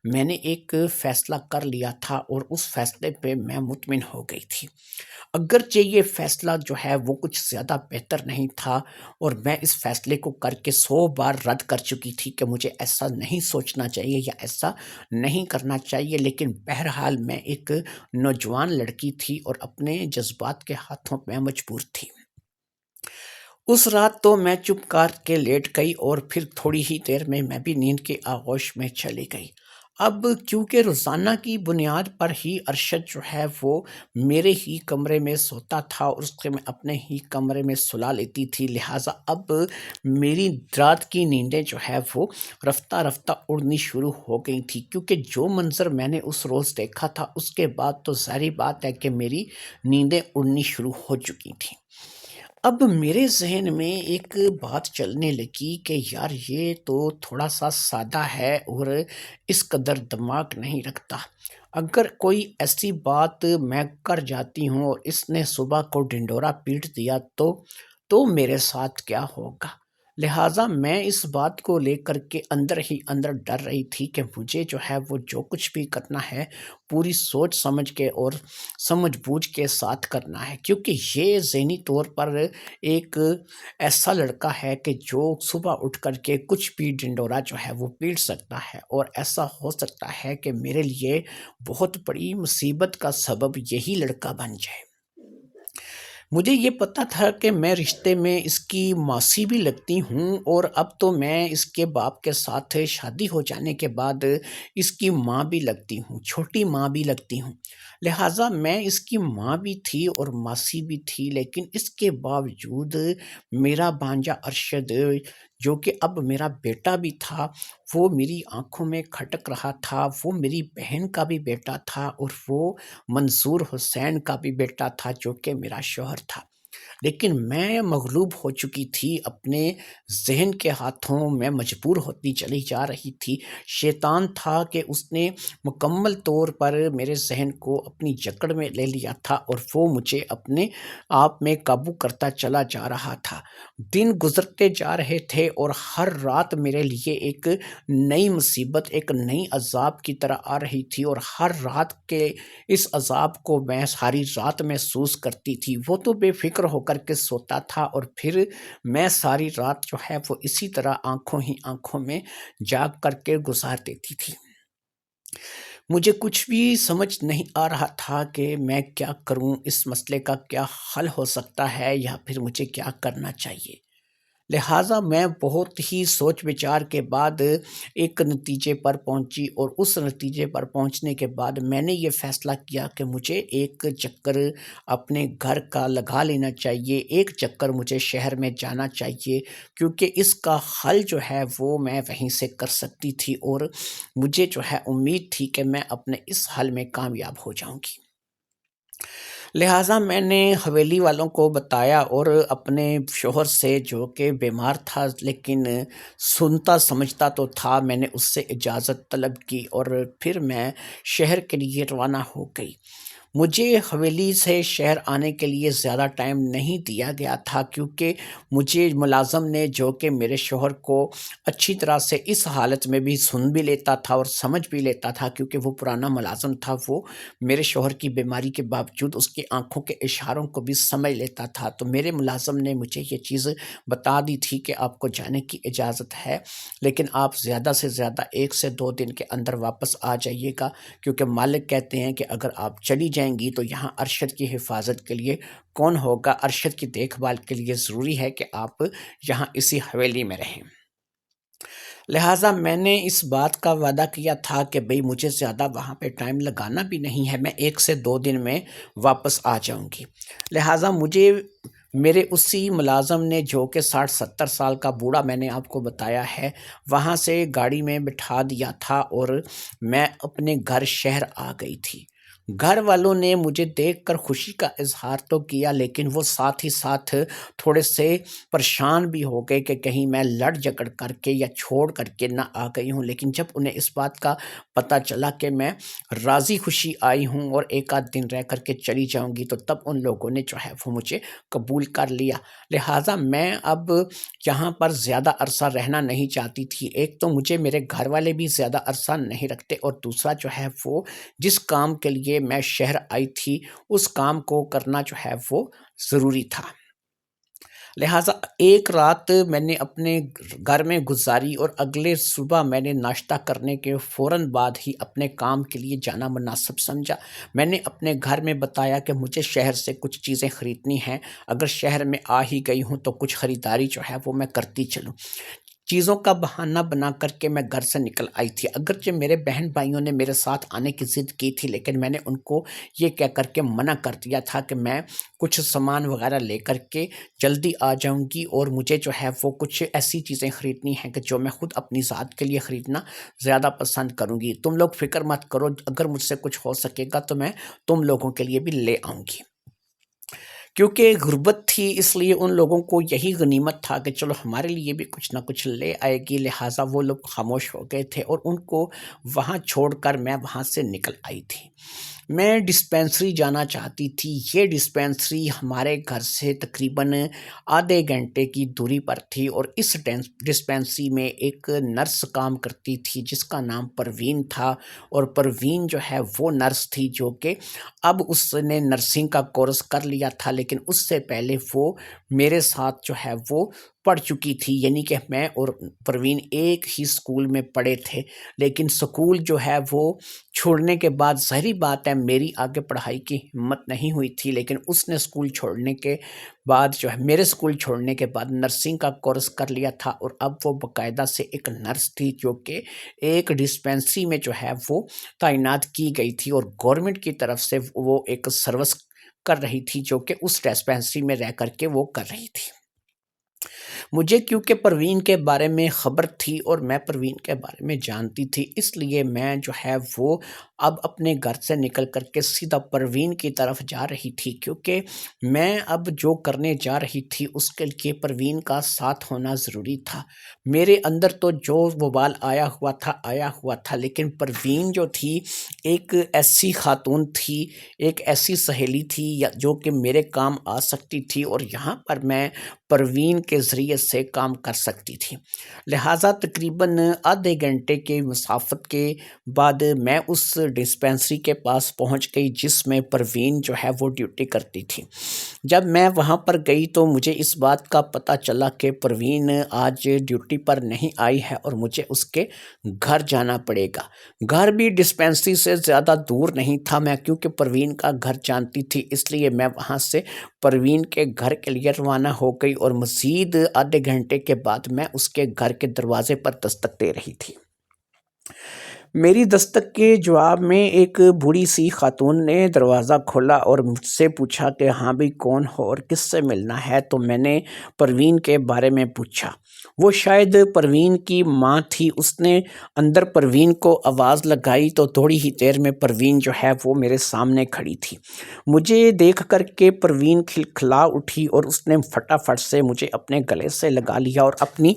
میں نے ایک فیصلہ کر لیا تھا اور اس فیصلے پہ میں مطمئن ہو گئی تھی۔ اگرچہ یہ فیصلہ جو ہے وہ کچھ زیادہ بہتر نہیں تھا، اور میں اس فیصلے کو کر کے 100 بار رد کر چکی تھی کہ مجھے ایسا نہیں سوچنا چاہیے یا ایسا نہیں کرنا چاہیے، لیکن بہرحال میں ایک نوجوان لڑکی تھی اور اپنے جذبات کے ہاتھوں میں مجبور تھی۔ اس رات تو میں چپ کر کے لیٹ گئی اور پھر تھوڑی ہی دیر میں بھی نیند کے آغوش میں چلی گئی۔ اب کیونکہ روزانہ کی بنیاد پر ہی ارشد جو ہے وہ میرے ہی کمرے میں سوتا تھا اور اس کے میں اپنے ہی کمرے میں سلا لیتی تھی، لہٰذا اب میری رات کی نیندیں جو ہے وہ رفتہ رفتہ اڑنی شروع ہو گئی تھی، کیونکہ جو منظر میں نے اس روز دیکھا تھا اس کے بعد تو ظاہری بات ہے کہ میری نیندیں اڑنی شروع ہو چکی تھیں۔ اب میرے ذہن میں ایک بات چلنے لگی کہ یار یہ تو تھوڑا سا سادہ ہے اور اس قدر دماغ نہیں رکھتا۔ اگر کوئی ایسی بات میں کر جاتی ہوں اور اس نے صبح کو ڈنڈورا پیٹ دیا تو میرے ساتھ کیا ہوگا؟ لہٰذا میں اس بات کو لے کر کے اندر ہی اندر ڈر رہی تھی کہ مجھے جو ہے وہ جو کچھ بھی کرنا ہے پوری سوچ سمجھ کے اور سمجھ بوجھ کے ساتھ کرنا ہے، کیونکہ یہ ذہنی طور پر ایک ایسا لڑکا ہے کہ جو صبح اٹھ کر کے کچھ بھی ڈنڈورا جو ہے وہ پیٹ سکتا ہے، اور ایسا ہو سکتا ہے کہ میرے لیے بہت بڑی مصیبت کا سبب یہی لڑکا بن جائے۔ مجھے یہ پتہ تھا کہ میں رشتے میں اس کی ماسی بھی لگتی ہوں، اور اب تو میں اس کے باپ کے ساتھ شادی ہو جانے کے بعد اس کی ماں بھی لگتی ہوں، چھوٹی ماں بھی لگتی ہوں، لہٰذا میں اس کی ماں بھی تھی اور ماسی بھی تھی، لیکن اس کے باوجود میرا بھانجا ارشد جو کہ اب میرا بیٹا بھی تھا، وہ میری آنکھوں میں کھٹک رہا تھا۔ وہ میری بہن کا بھی بیٹا تھا اور وہ منظور حسین کا بھی بیٹا تھا جو کہ میرا شوہر تھا، لیکن میں مغلوب ہو چکی تھی اپنے ذہن کے ہاتھوں، میں مجبور ہوتی چلی جا رہی تھی۔ شیطان تھا کہ اس نے مکمل طور پر میرے ذہن کو اپنی جکڑ میں لے لیا تھا اور وہ مجھے اپنے آپ میں قابو کرتا چلا جا رہا تھا۔ دن گزرتے جا رہے تھے اور ہر رات میرے لیے ایک نئی مصیبت، ایک نئی عذاب کی طرح آ رہی تھی، اور ہر رات کے اس عذاب کو میں ساری رات محسوس کرتی تھی۔ وہ تو بے فکر ہو کر کے سوتا تھا اور پھر میں ساری رات جو ہے وہ اسی طرح آنکھوں ہی آنکھوں میں جاگ کر کے گزار دیتی تھی۔ مجھے کچھ بھی سمجھ نہیں آ رہا تھا کہ میں کیا کروں، اس مسئلے کا کیا حل ہو سکتا ہے یا پھر مجھے کیا کرنا چاہیے۔ لہٰذا میں بہت ہی سوچ بچار کے بعد ایک نتیجے پر پہنچی، اور اس نتیجے پر پہنچنے کے بعد میں نے یہ فیصلہ کیا کہ مجھے ایک چکر اپنے گھر کا لگا لینا چاہیے، ایک چکر مجھے شہر میں جانا چاہیے، کیونکہ اس کا حل جو ہے وہ میں وہیں سے کر سکتی تھی، اور مجھے جو ہے امید تھی کہ میں اپنے اس حل میں کامیاب ہو جاؤں گی۔ لہٰذا میں نے حویلی والوں کو بتایا اور اپنے شوہر سے جو کہ بیمار تھا لیکن سنتا سمجھتا تو تھا، میں نے اس سے اجازت طلب کی اور پھر میں شہر کے لیے روانہ ہو گئی۔ مجھے حویلی سے شہر آنے کے لیے زیادہ ٹائم نہیں دیا گیا تھا، کیونکہ مجھے ملازم نے جو کہ میرے شوہر کو اچھی طرح سے اس حالت میں بھی سن بھی لیتا تھا اور سمجھ بھی لیتا تھا، کیونکہ وہ پرانا ملازم تھا، وہ میرے شوہر کی بیماری کے باوجود اس کی آنکھوں کے اشاروں کو بھی سمجھ لیتا تھا، تو میرے ملازم نے مجھے یہ چیز بتا دی تھی کہ آپ کو جانے کی اجازت ہے، لیکن آپ زیادہ سے زیادہ 1 سے 2 دن کے اندر واپس آ جائیے گا، کیونکہ مالک کہتے ہیں کہ اگر آپ چلی جائیں گی تو یہاں ارشد کی حفاظت کے لیے کون ہوگا، ارشد کی دیکھ بھال کے لیے ضروری ہے کہ آپ یہاں اسی حویلی میں رہیں۔ لہٰذا میں نے اس بات کا وعدہ کیا تھا کہ بھئی مجھے زیادہ وہاں پہ ٹائم لگانا بھی نہیں ہے، میں 1 سے 2 دن میں واپس آ جاؤں گی۔ لہٰذا مجھے میرے اسی ملازم نے جو کہ 60-70 سال کا بوڑھا میں نے آپ کو بتایا ہے، وہاں سے گاڑی میں بٹھا دیا تھا اور میں اپنے گھر شہر آ گئی تھی۔ گھر والوں نے مجھے دیکھ کر خوشی کا اظہار تو کیا، لیکن وہ ساتھ ہی ساتھ تھوڑے سے پریشان بھی ہو گئے کہ کہیں میں لڑ جھگڑ کر کے یا چھوڑ کر کے نہ آ گئی ہوں۔ لیکن جب انہیں اس بات کا پتہ چلا کہ میں راضی خوشی آئی ہوں اور ایک آدھ دن رہ کر کے چلی جاؤں گی، تو تب ان لوگوں نے جو ہے وہ مجھے قبول کر لیا۔ لہٰذا میں اب یہاں پر زیادہ عرصہ رہنا نہیں چاہتی تھی۔ ایک تو مجھے میرے گھر والے بھی زیادہ عرصہ نہیں رکھتے، اور دوسرا جو ہے وہ جس کام کے لیے میں شہر آئی تھی اس کام کو کرنا جو ہے وہ ضروری تھا۔ لہٰذا ایک رات میں نے اپنے گھر میں گزاری، اور اگلے صبح میں نے ناشتہ کرنے کے فوراً بعد ہی اپنے کام کے لیے جانا مناسب سمجھا۔ میں نے اپنے گھر میں بتایا کہ مجھے شہر سے کچھ چیزیں خریدنی ہیں، اگر شہر میں آ ہی گئی ہوں تو کچھ خریداری جو ہے وہ میں کرتی چلوں۔ چیزوں کا بہانہ بنا کر کے میں گھر سے نکل آئی تھی، اگرچہ میرے بہن بھائیوں نے میرے ساتھ آنے کی ضد کی تھی، لیکن میں نے ان کو یہ کہہ کر کے منع کر دیا تھا کہ میں کچھ سامان وغیرہ لے کر کے جلدی آ جاؤں گی، اور مجھے جو ہے وہ کچھ ایسی چیزیں خریدنی ہیں کہ جو میں خود اپنی ذات کے لیے خریدنا زیادہ پسند کروں گی۔ تم لوگ فکر مت کرو، اگر مجھ سے کچھ ہو سکے گا تو میں تم لوگوں کے لیے بھی لے آؤں گی۔ کیونکہ غربت تھی، اس لیے ان لوگوں کو یہی غنیمت تھا کہ چلو ہمارے لیے بھی کچھ نہ کچھ لے آئے گی، لہٰذا وہ لوگ خاموش ہو گئے تھے، اور ان کو وہاں چھوڑ کر میں وہاں سے نکل آئی تھی۔ میں ڈسپینسری جانا چاہتی تھی۔ یہ ڈسپینسری ہمارے گھر سے تقریباً آدھے گھنٹے کی دوری پر تھی، اور اس ڈسپینسری میں ایک نرس کام کرتی تھی جس کا نام پروین تھا، اور پروین جو ہے وہ نرس تھی جو کہ اب اس نے نرسنگ کا کورس کر لیا تھا، لیکن اس سے پہلے وہ میرے ساتھ جو ہے وہ پڑھ چکی تھی، یعنی کہ میں اور پروین ایک ہی اسکول میں پڑھے تھے۔ لیکن اسکول جو ہے وہ چھوڑنے کے بعد ظاہری بات ہے میری آگے پڑھائی کی ہمت نہیں ہوئی تھی، لیکن اس نے اسکول چھوڑنے کے بعد جو ہے میرے اسکول چھوڑنے کے بعد نرسنگ کا کورس کر لیا تھا، اور اب وہ باقاعدہ سے ایک نرس تھی جو کہ ایک ڈسپینسری میں جو ہے وہ تعینات کی گئی تھی، اور گورنمنٹ کی طرف سے وہ ایک سروس کر رہی تھی جو کہ اس ڈسپینسری میں رہ کر کے وہ کر رہی تھی۔ مجھے کیونکہ پروین کے بارے میں خبر تھی اور میں پروین کے بارے میں جانتی تھی، اس لیے میں جو ہے وہ اب اپنے گھر سے نکل کر کے سیدھا پروین کی طرف جا رہی تھی، کیونکہ میں اب جو کرنے جا رہی تھی اس کے لیے پروین کا ساتھ ہونا ضروری تھا۔ میرے اندر تو جو وبال آیا ہوا تھا، لیکن پروین جو تھی ایک ایسی خاتون تھی، ایک ایسی سہیلی تھی جو کہ میرے کام آ سکتی تھی، اور یہاں پر میں پروین کے ذریعے سے کام کر سکتی تھی۔ لہٰذا تقریباً آدھے گھنٹے کے مسافت کے بعد میں اس ڈسپینسری کے پاس پہنچ گئی جس میں پروین جو ہے وہ ڈیوٹی کرتی تھی۔ جب میں وہاں پر گئی تو مجھے اس بات کا پتہ چلا کہ پروین آج ڈیوٹی پر نہیں آئی ہے، اور مجھے اس کے گھر جانا پڑے گا۔ گھر بھی ڈسپینسری سے زیادہ دور نہیں تھا، میں کیونکہ پروین کا گھر جانتی تھی، اس لیے میں وہاں سے پروین کے گھر کے لیے روانہ ہو گئی، اور مزید آدھے گھنٹے کے بعد میں اس کے گھر کے دروازے پر دستک دے رہی تھی۔ میری دستک کے جواب میں ایک بوڑھی سی خاتون نے دروازہ کھولا اور مجھ سے پوچھا کہ ہاں بھی کون ہو اور کس سے ملنا ہے، تو میں نے پروین کے بارے میں پوچھا۔ وہ شاید پروین کی ماں تھی۔ اس نے اندر پروین کو آواز لگائی تو تھوڑی ہی دیر میں پروین جو ہے وہ میرے سامنے کھڑی تھی۔ مجھے دیکھ کر کے پروین کھلکھلا اٹھی، اور اس نے فٹافٹ سے مجھے اپنے گلے سے لگا لیا، اور اپنی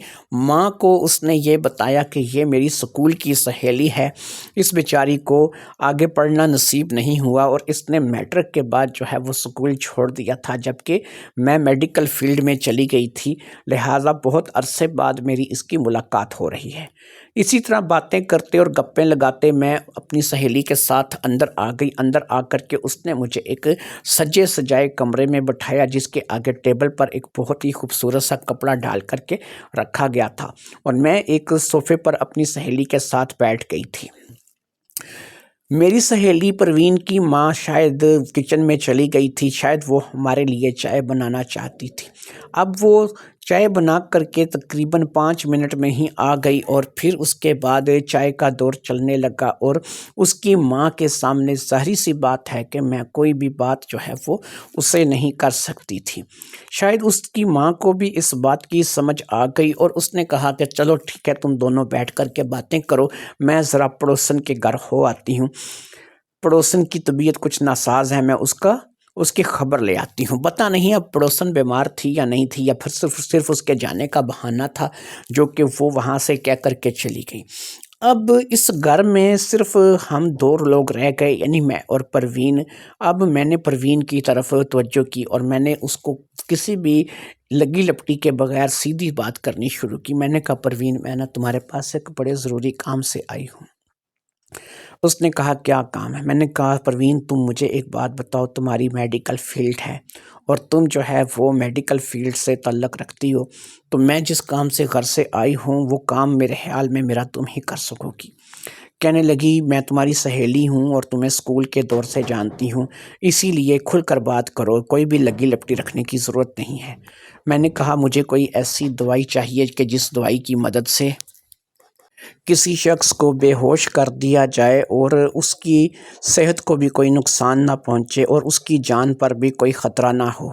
ماں کو اس نے یہ بتایا کہ یہ میری سکول کی سہیلی ہے، اس بیچاری کو آگے پڑھنا نصیب نہیں ہوا، اور اس نے میٹرک کے بعد جو ہے وہ سکول چھوڑ دیا تھا، جبکہ میں میڈیکل فیلڈ میں چلی گئی تھی، لہٰذا بہت عرصے بعد میری اس کی ملاقات ہو رہی ہے۔ اسی طرح باتیں کرتے اور گپیں لگاتے میں اپنی سہیلی کے ساتھ اندر آ گئی۔ اندر آ کر کے اس نے مجھے ایک سجے سجائے کمرے میں بٹھایا، جس کے آگے ٹیبل پر ایک بہت ہی خوبصورت سا کپڑا ڈال کر کے رکھا گیا تھا، اور میں ایک صوفے پر اپنی سہیلی کے ساتھ بیٹھ گئی تھی۔ میری سہیلی پروین کی ماں شاید کچن میں چلی گئی تھی، شاید وہ ہمارے لیے چائے بنانا چاہتی تھی۔ اب وہ چائے بنا کر کے تقریباً 5 منٹ میں ہی آ گئی، اور پھر اس کے بعد چائے کا دور چلنے لگا، اور اس کی ماں کے سامنے ظاہری سی بات ہے کہ میں کوئی بھی بات جو ہے وہ اسے نہیں کر سکتی تھی۔ شاید اس کی ماں کو بھی اس بات کی سمجھ آ گئی، اور اس نے کہا کہ چلو ٹھیک ہے، تم دونوں بیٹھ کر کے باتیں کرو، میں ذرا پڑوسن کے گھر ہو آتی ہوں۔ پڑوسن کی طبیعت کچھ ناساز ہے، میں اس کی خبر لے آتی ہوں۔ پتہ نہیں اب پڑوسن بیمار تھی یا نہیں تھی، یا پھر صرف اس کے جانے کا بہانہ تھا جو کہ وہ وہاں سے کہہ کر کے چلی گئی۔ اب اس گھر میں صرف ہم دو لوگ رہ گئے، یعنی میں اور پروین۔ اب میں نے پروین کی طرف توجہ کی اور میں نے اس کو کسی بھی لگی لپٹی کے بغیر سیدھی بات کرنی شروع کی۔ میں نے کہا پروین، میں نا تمہارے پاس ایک بڑے ضروری کام سے آئی ہوں۔ اس نے کہا کیا کام ہے؟ میں نے کہا پروین تم مجھے ایک بات بتاؤ، تمہاری میڈیکل فیلڈ ہے اور تم جو ہے وہ میڈیکل فیلڈ سے تعلق رکھتی ہو، تو میں جس کام سے گھر سے آئی ہوں وہ کام میرے خیال میں میرا تم ہی کر سکو گی۔ کہنے لگی میں تمہاری سہیلی ہوں اور تمہیں اسکول کے دور سے جانتی ہوں، اسی لیے کھل کر بات کرو، کوئی بھی لگی لپٹی رکھنے کی ضرورت نہیں ہے۔ میں نے کہا مجھے کوئی ایسی دوائی چاہیے کہ جس دوائی کی مدد سے کسی شخص کو بے ہوش کر دیا جائے اور اس کی صحت کو بھی کوئی نقصان نہ پہنچے اور اس کی جان پر بھی کوئی خطرہ نہ ہو۔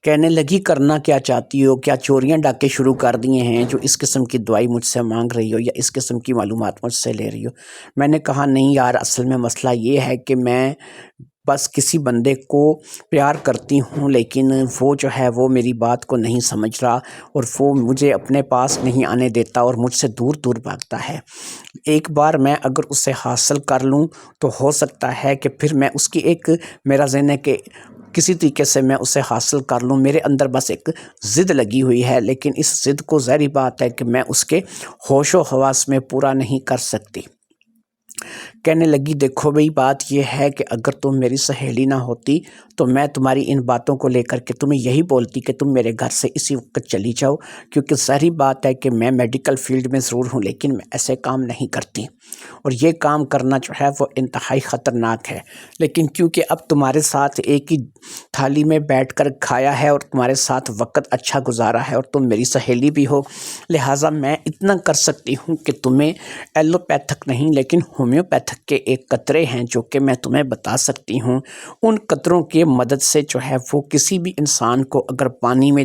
کہنے لگی کرنا کیا چاہتی ہو؟ کیا چوریاں ڈاکے شروع کر دیے ہیں جو اس قسم کی دوائی مجھ سے مانگ رہی ہو یا اس قسم کی معلومات مجھ سے لے رہی ہو؟ میں نے کہا نہیں یار، اصل میں مسئلہ یہ ہے کہ میں بس کسی بندے کو پیار کرتی ہوں، لیکن وہ جو ہے وہ میری بات کو نہیں سمجھ رہا اور وہ مجھے اپنے پاس نہیں آنے دیتا اور مجھ سے دور دور بھاگتا ہے۔ ایک بار میں اگر اسے حاصل کر لوں تو ہو سکتا ہے کہ پھر میں اس کی میرا ذہن ہے کہ کسی طریقے سے میں اسے حاصل کر لوں۔ میرے اندر بس ایک ضد لگی ہوئی ہے، لیکن اس ضد کو ظاہری بات ہے کہ میں اس کے ہوش و حواس میں پورا نہیں کر سکتی۔ کہنے لگی دیکھو بھئی، بات یہ ہے کہ اگر تم میری سہیلی نہ ہوتی تو میں تمہاری ان باتوں کو لے کر کے تمہیں یہی بولتی کہ تم میرے گھر سے اسی وقت چلی جاؤ، کیونکہ ظاہری بات ہے کہ میں میڈیکل فیلڈ میں ضرور ہوں لیکن میں ایسے کام نہیں کرتی اور یہ کام کرنا جو ہے وہ انتہائی خطرناک ہے۔ لیکن کیونکہ اب تمہارے ساتھ ایک ہی تھالی میں بیٹھ کر کھایا ہے اور تمہارے ساتھ وقت اچھا گزارا ہے اور تم میری سہیلی بھی ہو، لہٰذا میں اتنا کر سکتی ہوں کہ تمہیں ایلوپیتھک نہیں لیکن ہومیوپیتھک کے ایک قطرے ہیں جو کہ میں تمہیں بتا سکتی ہوں۔ ان قطروں کی مدد سے جو ہے وہ کسی بھی انسان کو اگر پانی میں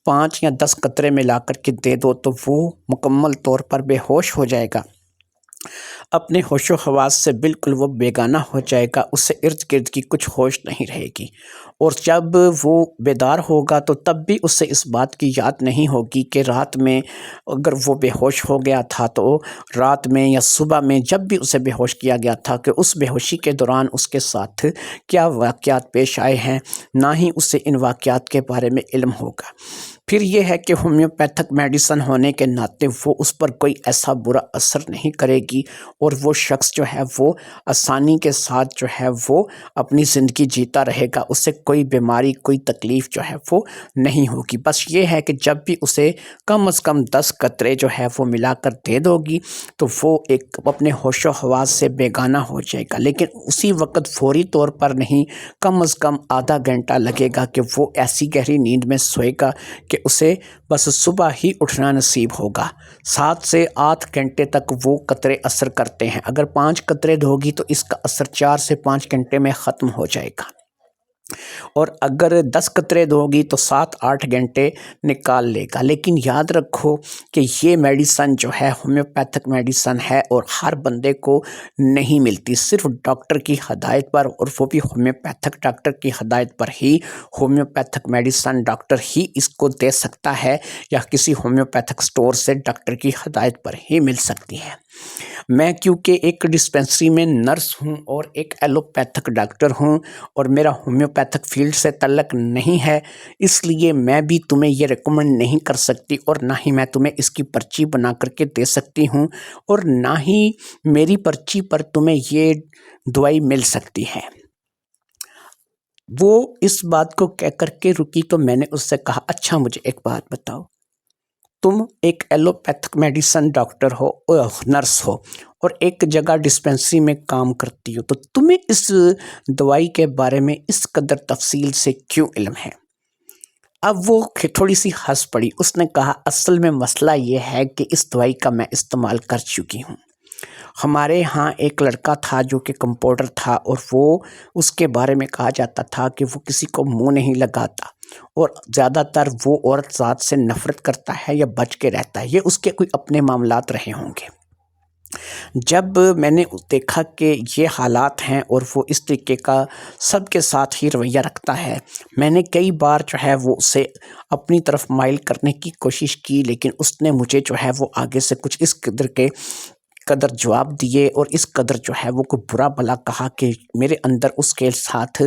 5 یا 10 قطرے ملا کر کے دے دو تو وہ مکمل طور پر بے ہوش ہو جائے گا، اپنے ہوش و حواس سے بالکل وہ بیگانہ ہو جائے گا، اس سے ارد گرد کی کچھ ہوش نہیں رہے گی، اور جب وہ بیدار ہوگا تو تب بھی اس سے اس بات کی یاد نہیں ہوگی کہ رات میں اگر وہ بے ہوش ہو گیا تھا تو رات میں یا صبح میں جب بھی اسے بے ہوش کیا گیا تھا کہ اس بے ہوشی کے دوران اس کے ساتھ کیا واقعات پیش آئے ہیں، نہ ہی اسے ان واقعات کے بارے میں علم ہوگا۔ پھر یہ ہے کہ ہومیوپیتھک میڈیسن ہونے کے ناطے وہ اس پر کوئی ایسا برا اثر نہیں کرے گی اور وہ شخص جو ہے وہ آسانی کے ساتھ جو ہے وہ اپنی زندگی جیتا رہے گا، اسے کوئی بیماری کوئی تکلیف جو ہے وہ نہیں ہوگی۔ بس یہ ہے کہ جب بھی اسے کم از کم 10 قطرے جو ہے وہ ملا کر دے دو گی تو وہ ایک اپنے ہوش و حواس سے بیگانہ ہو جائے گا، لیکن اسی وقت فوری طور پر نہیں، کم از کم آدھا گھنٹہ لگے گا کہ وہ ایسی گہری نیند میں سوئے گا کہ اسے بس صبح ہی اٹھنا نصیب ہوگا۔ 7 سے 8 گھنٹے تک وہ قطرے اثر کرتے ہیں، اگر 5 قطرے دھوگی تو اس کا اثر 4 سے 5 گھنٹے میں ختم ہو جائے گا، اور اگر 10 قطرے دھوگی تو 7-8 گھنٹے نکال لے گا۔ لیکن یاد رکھو کہ یہ میڈیسن جو ہے ہومیوپیتھک میڈیسن ہے اور ہر بندے کو نہیں ملتی، صرف ڈاکٹر کی ہدایت پر، اور وہ بھی ہومیوپیتھک ڈاکٹر کی ہدایت پر ہی ہومیوپیتھک میڈیسن ڈاکٹر ہی اس کو دے سکتا ہے، یا کسی ہومیوپیتھک سٹور سے ڈاکٹر کی ہدایت پر ہی مل سکتی ہے۔ میں کیونکہ ایک ڈسپنسری میں نرس ہوں اور ایک ایلوپیتھک ڈاکٹر ہوں اور میرا ہومیوپیتھک فیلڈ سے تعلق نہیں ہے، اس لیے میں بھی تمہیں یہ ریکمنڈ نہیں کر سکتی اور نہ ہی میں تمہیں اس کی پرچی بنا کر کے دے سکتی ہوں، اور نہ ہی میری پرچی پر تمہیں یہ دوائی مل سکتی ہے۔ وہ اس بات کو کہہ کر کے رکی تو میں نے اس سے کہا اچھا مجھے ایک بات بتاؤ، تم ایک ایلوپیتھک میڈیسن ڈاکٹر ہو، نرس ہو اور ایک جگہ ڈسپنسری میں کام کرتی ہو، تو تمہیں اس دوائی کے بارے میں اس قدر تفصیل سے کیوں علم ہے؟ اب وہ تھوڑی سی ہنس پڑی، اس نے کہا اصل میں مسئلہ یہ ہے کہ اس دوائی کا میں استعمال کر چکی ہوں۔ ہمارے ہاں ایک لڑکا تھا جو کہ کمپاؤنڈر تھا، اور وہ اس کے بارے میں کہا جاتا تھا کہ وہ کسی کو منہ نہیں لگاتا اور زیادہ تر وہ عورت ذات سے نفرت کرتا ہے یا بچ کے رہتا ہے، یہ اس کے کوئی اپنے معاملات رہے ہوں گے۔ جب میں نے دیکھا کہ یہ حالات ہیں اور وہ اس طریقے کا سب کے ساتھ ہی رویہ رکھتا ہے، میں نے کئی بار جو ہے وہ اسے اپنی طرف مائل کرنے کی کوشش کی، لیکن اس نے مجھے جو ہے وہ آگے سے کچھ اس قدر جواب دیے اور اس قدر جو ہے وہ کوئی برا بھلا کہا کہ میرے اندر اس کے ساتھ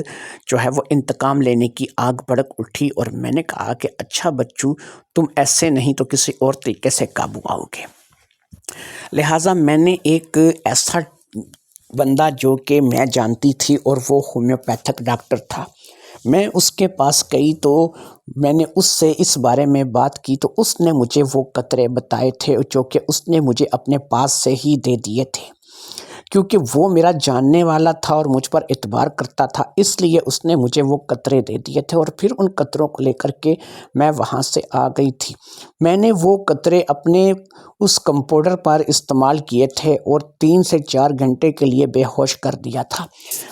جو ہے وہ انتقام لینے کی آگ بھڑک اٹھی، اور میں نے کہا کہ اچھا بچو، تم ایسے نہیں تو کسی اور طریقے سے قابو آؤ گے۔ لہٰذا میں نے ایک ایسا بندہ جو کہ میں جانتی تھی اور وہ ہومیوپیتھک ڈاکٹر تھا، میں اس کے پاس گئی تو میں نے اس سے اس بارے میں بات کی، تو اس نے مجھے وہ قطرے بتائے تھے جو کہ اس نے مجھے اپنے پاس سے ہی دے دیے تھے، کیونکہ وہ میرا جاننے والا تھا اور مجھ پر اعتبار کرتا تھا، اس لیے اس نے مجھے وہ قطرے دے دیے تھے، اور پھر ان قطروں کو لے کر کے میں وہاں سے آ گئی تھی۔ میں نے وہ قطرے اپنے اس کمپاؤڈر پر استعمال کیے تھے اور 3 سے 4 گھنٹے کے لیے بے ہوش کر دیا تھا۔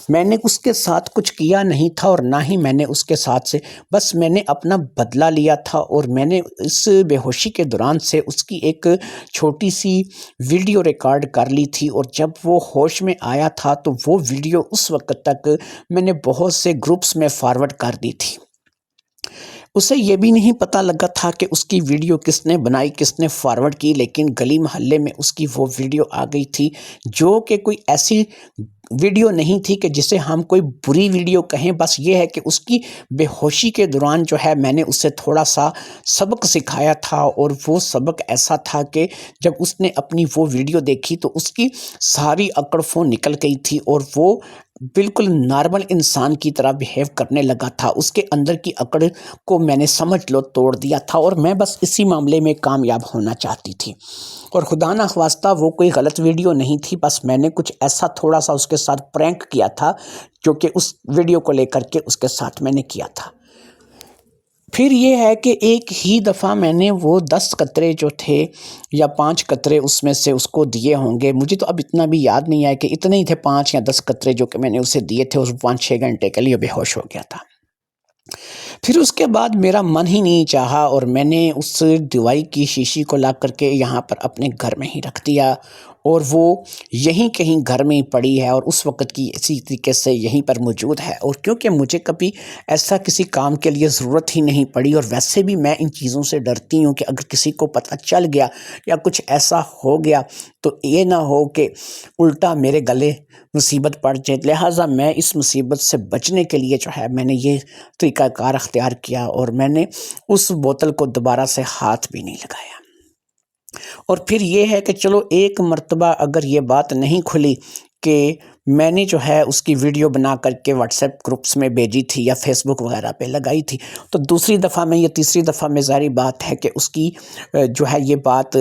میں نے اس کے ساتھ کچھ کیا نہیں تھا اور نہ ہی میں نے اس کے ساتھ سے، بس میں نے اپنا بدلہ لیا تھا، اور میں نے اس بے ہوشی کے دوران سے اس کی ایک چھوٹی سی ویڈیو ریکارڈ کر لی تھی، اور جب وہ ہوش میں آیا تھا تو وہ ویڈیو اس وقت تک میں نے بہت سے گروپس میں فارورڈ کر دی تھی۔ اسے یہ بھی نہیں پتہ لگا تھا کہ اس کی ویڈیو کس نے بنائی، کس نے فارورڈ کی، لیکن گلی محلے میں اس کی وہ ویڈیو آ گئی تھی، جو کہ کوئی ایسی ویڈیو نہیں تھی کہ جسے ہم کوئی بری ویڈیو کہیں، بس یہ ہے کہ اس کی بے ہوشی کے دوران جو ہے میں نے اسے تھوڑا سا سبق سکھایا تھا، اور وہ سبق ایسا تھا کہ جب اس نے اپنی وہ ویڈیو دیکھی تو اس کی ساری اکڑ فون نکل گئی تھی، اور وہ بالکل نارمل انسان کی طرح بیہیو کرنے لگا تھا۔ اس کے اندر کی اکڑ کو میں نے سمجھ لو توڑ دیا تھا، اور میں بس اسی معاملے میں کامیاب ہونا چاہتی تھی، اور خدا نخواستہ وہ کوئی غلط ویڈیو نہیں تھی، بس میں نے کچھ ایسا تھوڑا سا اس کے ساتھ پرینک کیا تھا جو کہ اس ویڈیو کو لے کر کے اس کے ساتھ میں نے کیا تھا۔ پھر یہ ہے کہ ایک ہی دفعہ میں نے وہ 10 قطرے جو تھے یا 5 قطرے اس میں سے اس کو دیے ہوں گے، مجھے تو اب اتنا بھی یاد نہیں آیا کہ اتنے ہی تھے 5 یا 10 قطرے جو کہ میں نے اسے دیے تھے، اس 5-6 گھنٹے کے لیے بے ہوش ہو گیا تھا۔ پھر اس کے بعد میرا من ہی نہیں چاہا، اور میں نے اس دوائی کی شیشی کو لا کر کے یہاں پر اپنے گھر میں ہی رکھ دیا، اور وہ یہیں کہیں گھر میں ہی پڑی ہے، اور اس وقت کی اسی طریقے سے یہیں پر موجود ہے، اور کیونکہ مجھے کبھی ایسا کسی کام کے لیے ضرورت ہی نہیں پڑی، اور ویسے بھی میں ان چیزوں سے ڈرتی ہوں کہ اگر کسی کو پتہ چل گیا یا کچھ ایسا ہو گیا تو یہ نہ ہو کہ الٹا میرے گلے مصیبت پڑ جائے، لہٰذا میں اس مصیبت سے بچنے کے لیے جو ہے میں نے یہ طریقہ کار اختیار کیا، اور میں نے اس بوتل کو دوبارہ سے ہاتھ بھی نہیں لگایا۔ اور پھر یہ ہے کہ چلو ایک مرتبہ اگر یہ بات نہیں کھلی کہ میں نے جو ہے اس کی ویڈیو بنا کر کے واٹس ایپ گروپس میں بھیجی تھی یا فیس بک وغیرہ پہ لگائی تھی، تو دوسری دفعہ میں یا تیسری دفعہ میں ظاہری بات ہے کہ اس کی جو ہے یہ بات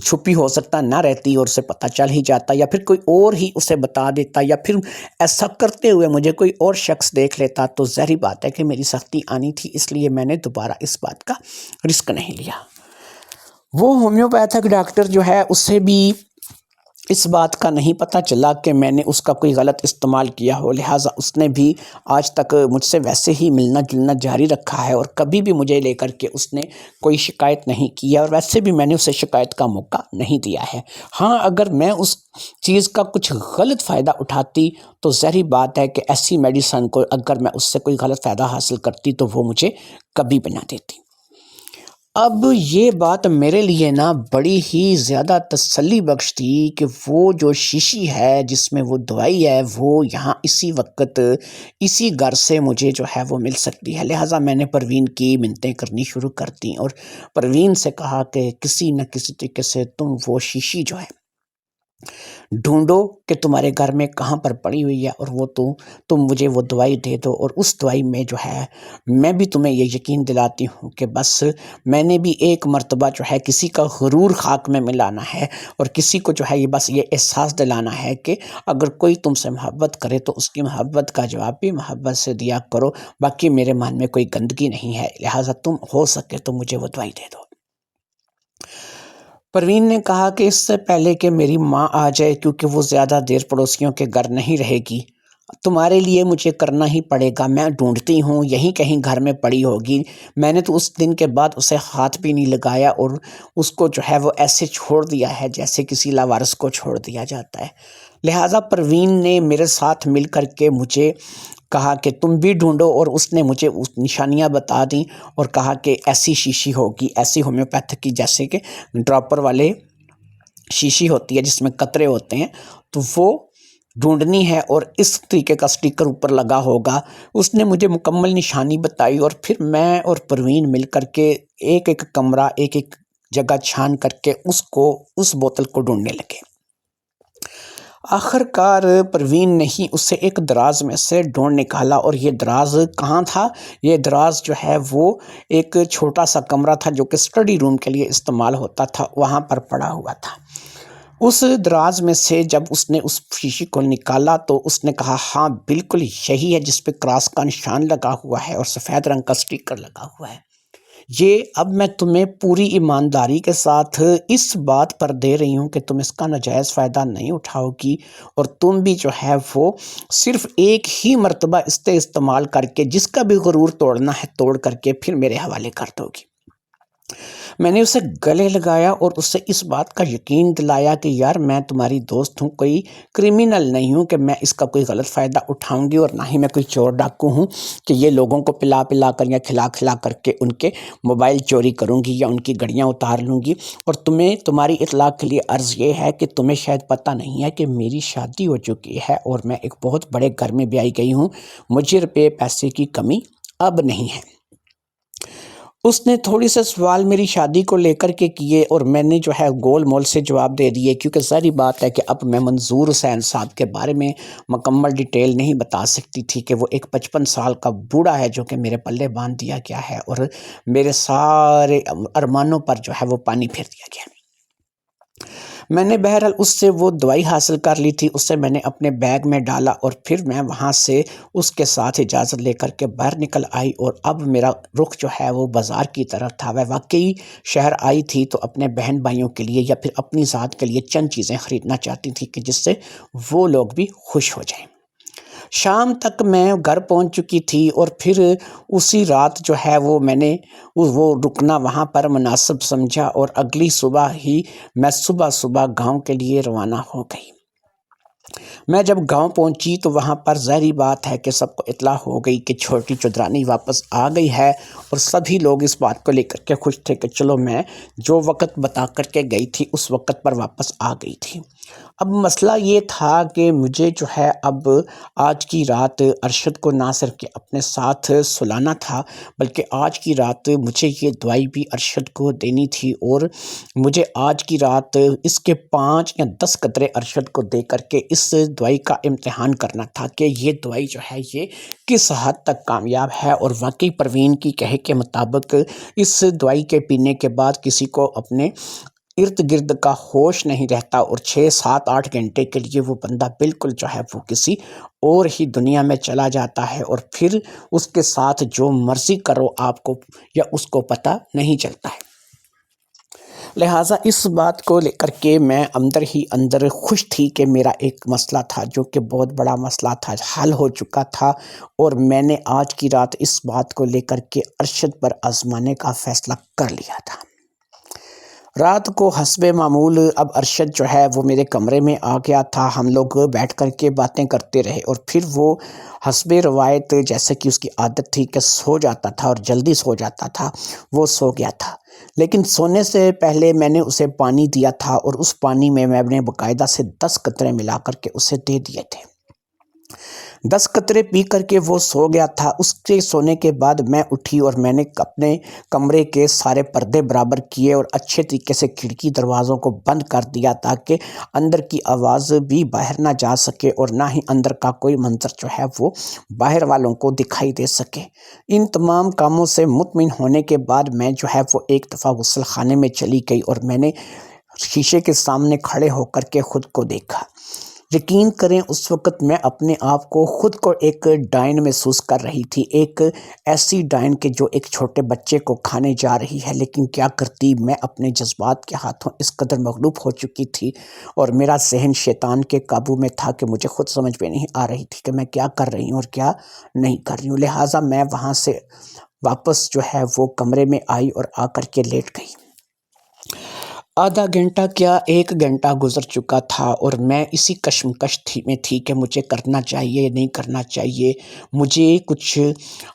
چھپی ہو سکتا نہ رہتی، اور اسے پتہ چل ہی جاتا، یا پھر کوئی اور ہی اسے بتا دیتا، یا پھر ایسا کرتے ہوئے مجھے کوئی اور شخص دیکھ لیتا، تو ظاہری بات ہے کہ میری سختی آنی تھی، اس لیے میں نے دوبارہ اس بات کا رسک نہیں لیا۔ وہ ہومیوپیتھک ڈاکٹر جو ہے اسے بھی اس بات کا نہیں پتہ چلا کہ میں نے اس کا کوئی غلط استعمال کیا ہو، لہٰذا اس نے بھی آج تک مجھ سے ویسے ہی ملنا جلنا جاری رکھا ہے، اور کبھی بھی مجھے لے کر کے اس نے کوئی شکایت نہیں کی ہے، اور ویسے بھی میں نے اسے شکایت کا موقع نہیں دیا ہے۔ ہاں، اگر میں اس چیز کا کچھ غلط فائدہ اٹھاتی تو ظاہری بات ہے کہ ایسی میڈیسن کو اگر میں اس سے کوئی غلط فائدہ حاصل کرتی تو وہ مجھے کبھی بنا دیتی۔ اب یہ بات میرے لیے نا بڑی ہی زیادہ تسلی بخش تھی کہ وہ جو شیشی ہے جس میں وہ دوائی ہے وہ یہاں اسی وقت اسی گھر سے مجھے جو ہے وہ مل سکتی ہے، لہٰذا میں نے پروین کی منتیں کرنی شروع کر دیں، اور پروین سے کہا کہ کسی نہ کسی طریقے سے تم وہ شیشی جو ہے ڈھونڈو کہ تمہارے گھر میں کہاں پر پڑی ہوئی ہے، اور وہ تم مجھے وہ دوائی دے دو، اور اس دوائی میں جو ہے میں بھی تمہیں یہ یقین دلاتی ہوں کہ بس میں نے بھی ایک مرتبہ جو ہے کسی کا غرور خاک میں ملانا ہے، اور کسی کو جو ہے یہ بس یہ احساس دلانا ہے کہ اگر کوئی تم سے محبت کرے تو اس کی محبت کا جواب بھی محبت سے دیا کرو، باقی میرے من میں کوئی گندگی نہیں ہے، لہٰذا تم ہو سکے تو مجھے وہ دوائی دے دو۔ پروین نے کہا کہ اس سے پہلے کہ میری ماں آ جائے، کیونکہ وہ زیادہ دیر پڑوسیوں کے گھر نہیں رہے گی، تمہارے لیے مجھے کرنا ہی پڑے گا، میں ڈھونڈتی ہوں، یہیں کہیں گھر میں پڑی ہوگی۔ میں نے تو اس دن کے بعد اسے ہاتھ بھی نہیں لگایا اور اس کو جو ہے وہ ایسے چھوڑ دیا ہے جیسے کسی لاوارث کو چھوڑ دیا جاتا ہے۔ لہٰذا پروین نے میرے ساتھ مل کر کے مجھے کہا کہ تم بھی ڈھونڈو، اور اس نے مجھے اس نشانیاں بتا دیں اور کہا کہ ایسی شیشی ہوگی، ایسی ہومیوپیتھک کی جیسے کہ ڈراپر والے شیشی ہوتی ہے جس میں قطرے ہوتے ہیں، تو وہ ڈھونڈنی ہے اور اس طریقے کا سٹیکر اوپر لگا ہوگا۔ اس نے مجھے مکمل نشانی بتائی اور پھر میں اور پروین مل کر کے ایک ایک کمرہ، ایک ایک جگہ چھان کر کے اس بوتل کو ڈھونڈنے لگے۔ آخر کار پروین نے ہی اسے ایک دراز میں سے ڈھونڈ نکالا، اور یہ دراز کہاں تھا؟ یہ دراز جو ہے وہ ایک چھوٹا سا کمرہ تھا جو کہ اسٹڈی روم کے لیے استعمال ہوتا تھا، وہاں پر پڑا ہوا تھا۔ اس دراز میں سے جب اس نے اس شیشی کو نکالا تو اس نے کہا ہاں بالکل یہی ہے جس پہ کراس کا نشان لگا ہوا ہے اور سفید رنگ کا سٹیکر لگا ہوا ہے۔ یہ اب میں تمہیں پوری ایمانداری کے ساتھ اس بات پر دے رہی ہوں کہ تم اس کا ناجائز فائدہ نہیں اٹھاؤ گی، اور تم بھی جو ہے وہ صرف ایک ہی مرتبہ استعمال کر کے جس کا بھی غرور توڑنا ہے توڑ کر کے پھر میرے حوالے کر دو گی۔ میں نے اسے گلے لگایا اور اسے اس بات کا یقین دلایا کہ یار میں تمہاری دوست ہوں، کوئی کرمینل نہیں ہوں کہ میں اس کا کوئی غلط فائدہ اٹھاؤں گی، اور نہ ہی میں کوئی چور ڈاکو ہوں کہ یہ لوگوں کو پلا پلا کر یا کھلا کھلا کر کے ان کے موبائل چوری کروں گی یا ان کی گھڑیاں اتار لوں گی۔ اور تمہاری اطلاع کے لیے عرض یہ ہے کہ تمہیں شاید پتہ نہیں ہے کہ میری شادی ہو چکی ہے اور میں ایک بہت بڑے گھر میں بیائی گئی ہوں، مجھے روپے پیسے کی کمی اب نہیں ہے۔ اس نے تھوڑی سے سوال میری شادی کو لے کر کے کیے اور میں نے جو ہے گول مول سے جواب دے دیے، کیونکہ ظاہری بات ہے کہ اب میں منظور حسین صاحب کے بارے میں مکمل ڈیٹیل نہیں بتا سکتی تھی کہ وہ ایک 55 سال کا بوڑھا ہے جو کہ میرے پلے باندھ دیا گیا ہے اور میرے سارے ارمانوں پر جو ہے وہ پانی پھیر دیا گیا۔ میں نے بہرحال اس سے وہ دوائی حاصل کر لی تھی، اسے میں نے اپنے بیگ میں ڈالا اور پھر میں وہاں سے اس کے ساتھ اجازت لے کر کے باہر نکل آئی، اور اب میرا رخ جو ہے وہ بازار کی طرف تھا۔ وہ واقعی شہر آئی تھی تو اپنے بہن بھائیوں کے لیے یا پھر اپنی ذات کے لیے چند چیزیں خریدنا چاہتی تھی کہ جس سے وہ لوگ بھی خوش ہو جائیں۔ شام تک میں گھر پہنچ چکی تھی اور پھر اسی رات جو ہے وہ میں نے وہ رکنا وہاں پر مناسب سمجھا، اور اگلی صبح ہی میں صبح گاؤں کے لیے روانہ ہو گئی۔ میں جب گاؤں پہنچی تو وہاں پر ظاہری بات ہے کہ سب کو اطلاع ہو گئی کہ چھوٹی چودرانی واپس آ گئی ہے، اور سبھی لوگ اس بات کو لے کر کے خوش تھے کہ چلو میں جو وقت بتا کر کے گئی تھی اس وقت پر واپس آ گئی تھی۔ اب مسئلہ یہ تھا کہ مجھے جو ہے اب آج کی رات ارشد کو نہ صرف کہ اپنے ساتھ سلانا تھا، بلکہ آج کی رات مجھے یہ دوائی بھی ارشد کو دینی تھی، اور مجھے آج کی رات اس کے 5 یا 10 قطرے ارشد کو دے کر کے اس دوائی کا امتحان کرنا تھا کہ یہ دوائی جو ہے یہ کس حد تک کامیاب ہے۔ اور واقعی پروین کی کہے کے مطابق اس دوائی کے پینے کے بعد کسی کو اپنے ارد گرد کا ہوش نہیں رہتا، اور 6 7 8 گھنٹے کے لیے وہ بندہ بالکل جو ہے وہ کسی اور ہی دنیا میں چلا جاتا ہے، اور پھر اس کے ساتھ جو مرضی کرو آپ کو یا اس کو پتہ نہیں چلتا ہے۔ لہٰذا اس بات کو لے کر کے میں اندر ہی اندر خوش تھی کہ میرا ایک مسئلہ تھا جو کہ بہت بڑا مسئلہ تھا حل ہو چکا تھا، اور میں نے آج کی رات اس بات کو لے کر کے ارشد پر آزمانے کا فیصلہ کر لیا تھا۔ رات کو حسب معمول اب ارشد جو ہے وہ میرے کمرے میں آ گیا تھا، ہم لوگ بیٹھ کر کے باتیں کرتے رہے، اور پھر وہ حسب روایت جیسے کہ اس کی عادت تھی کہ سو جاتا تھا اور جلدی سو جاتا تھا، وہ سو گیا تھا۔ لیکن سونے سے پہلے میں نے اسے پانی دیا تھا، اور اس پانی میں نے باقاعدہ سے 10 قطرے ملا کر کے اسے دے دیے تھے۔ 10 قطرے پی کر کے وہ سو گیا تھا۔ اس کے سونے کے بعد میں اٹھی اور میں نے اپنے کمرے کے سارے پردے برابر کیے اور اچھے طریقے سے کھڑکی دروازوں کو بند کر دیا تاکہ اندر کی آواز بھی باہر نہ جا سکے اور نہ ہی اندر کا کوئی منظر جو ہے وہ باہر والوں کو دکھائی دے سکے۔ ان تمام کاموں سے مطمئن ہونے کے بعد میں جو ہے وہ ایک دفعہ غسل خانے میں چلی گئی اور میں نے شیشے کے سامنے کھڑے ہو کر کے خود کو دیکھا۔ یقین کریں اس وقت میں اپنے آپ کو خود کو ایک ڈائن محسوس کر رہی تھی، ایک ایسی ڈائن کہ جو ایک چھوٹے بچے کو کھانے جا رہی ہے، لیکن کیا کرتی، میں اپنے جذبات کے ہاتھوں اس قدر مغلوب ہو چکی تھی اور میرا ذہن شیطان کے قابو میں تھا کہ مجھے خود سمجھ میں نہیں آ رہی تھی کہ میں کیا کر رہی ہوں اور کیا نہیں کر رہی ہوں۔ لہٰذا میں وہاں سے واپس جو ہے وہ کمرے میں آئی اور آ کر کے لیٹ گئی۔ آدھا گھنٹہ کیا 1 گھنٹہ گزر چکا تھا اور میں اسی کشمکش میں تھی کہ مجھے کرنا چاہیے نہیں کرنا چاہیے، مجھے کچھ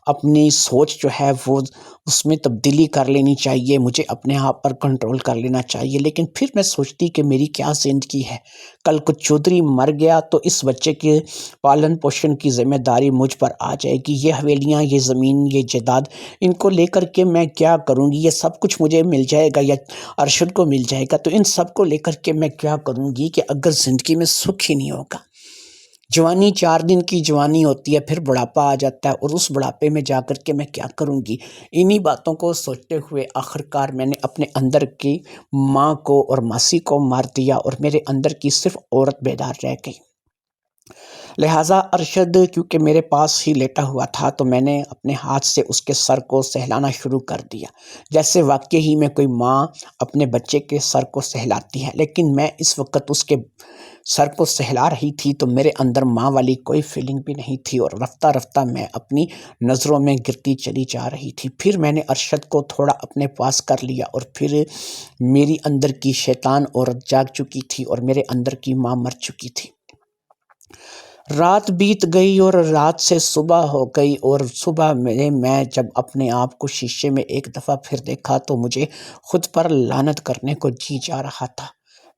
اپنی سوچ جو ہے وہ اس میں تبدیلی کر لینی چاہیے، مجھے اپنے آپ پر کنٹرول کر لینا چاہیے۔ لیکن پھر میں سوچتی کہ میری کیا زندگی ہے، کل کو چودھری مر گیا تو اس بچے کے پالن پوشن کی ذمہ داری مجھ پر آ جائے گی، یہ حویلیاں، یہ زمین، یہ جائیداد، ان کو لے کر کے میں کیا کروں گی؟ یہ سب کچھ مجھے مل جائے گا یا ارشد کو مل جائے گا، تو ان سب کو لے کر کے میں کیا کروں گی کہ اگر زندگی میں سکھ ہی نہیں ہوگا۔ جوانی 4 دن کی جوانی ہوتی ہے، پھر بڑھاپا آ جاتا ہے اور اس بڑھاپے میں جا کر کے میں کیا کروں گی؟ انہی باتوں کو سوچتے ہوئے آخرکار میں نے اپنے اندر کی ماں کو اور ماسی کو مار دیا اور میرے اندر کی صرف عورت بیدار رہ گئی۔ لہٰذا ارشد کیونکہ میرے پاس ہی لیٹا ہوا تھا تو میں نے اپنے ہاتھ سے اس کے سر کو سہلانا شروع کر دیا، جیسے واقعی ہی میں کوئی ماں اپنے بچے کے سر کو سہلاتی ہے۔ لیکن میں اس وقت اس کے سر کو سہلا رہی تھی تو میرے اندر ماں والی کوئی فیلنگ بھی نہیں تھی اور رفتہ رفتہ میں اپنی نظروں میں گرتی چلی جا رہی تھی۔ پھر میں نے ارشد کو تھوڑا اپنے پاس کر لیا اور پھر میری اندر کی شیطان عورت جاگ چکی تھی اور میرے اندر کی ماں مر چکی تھی۔ رات بیت گئی اور رات سے صبح ہو گئی اور صبح میں جب اپنے آپ کو شیشے میں ایک دفعہ پھر دیکھا تو مجھے خود پر لعنت کرنے کو جی جا رہا تھا۔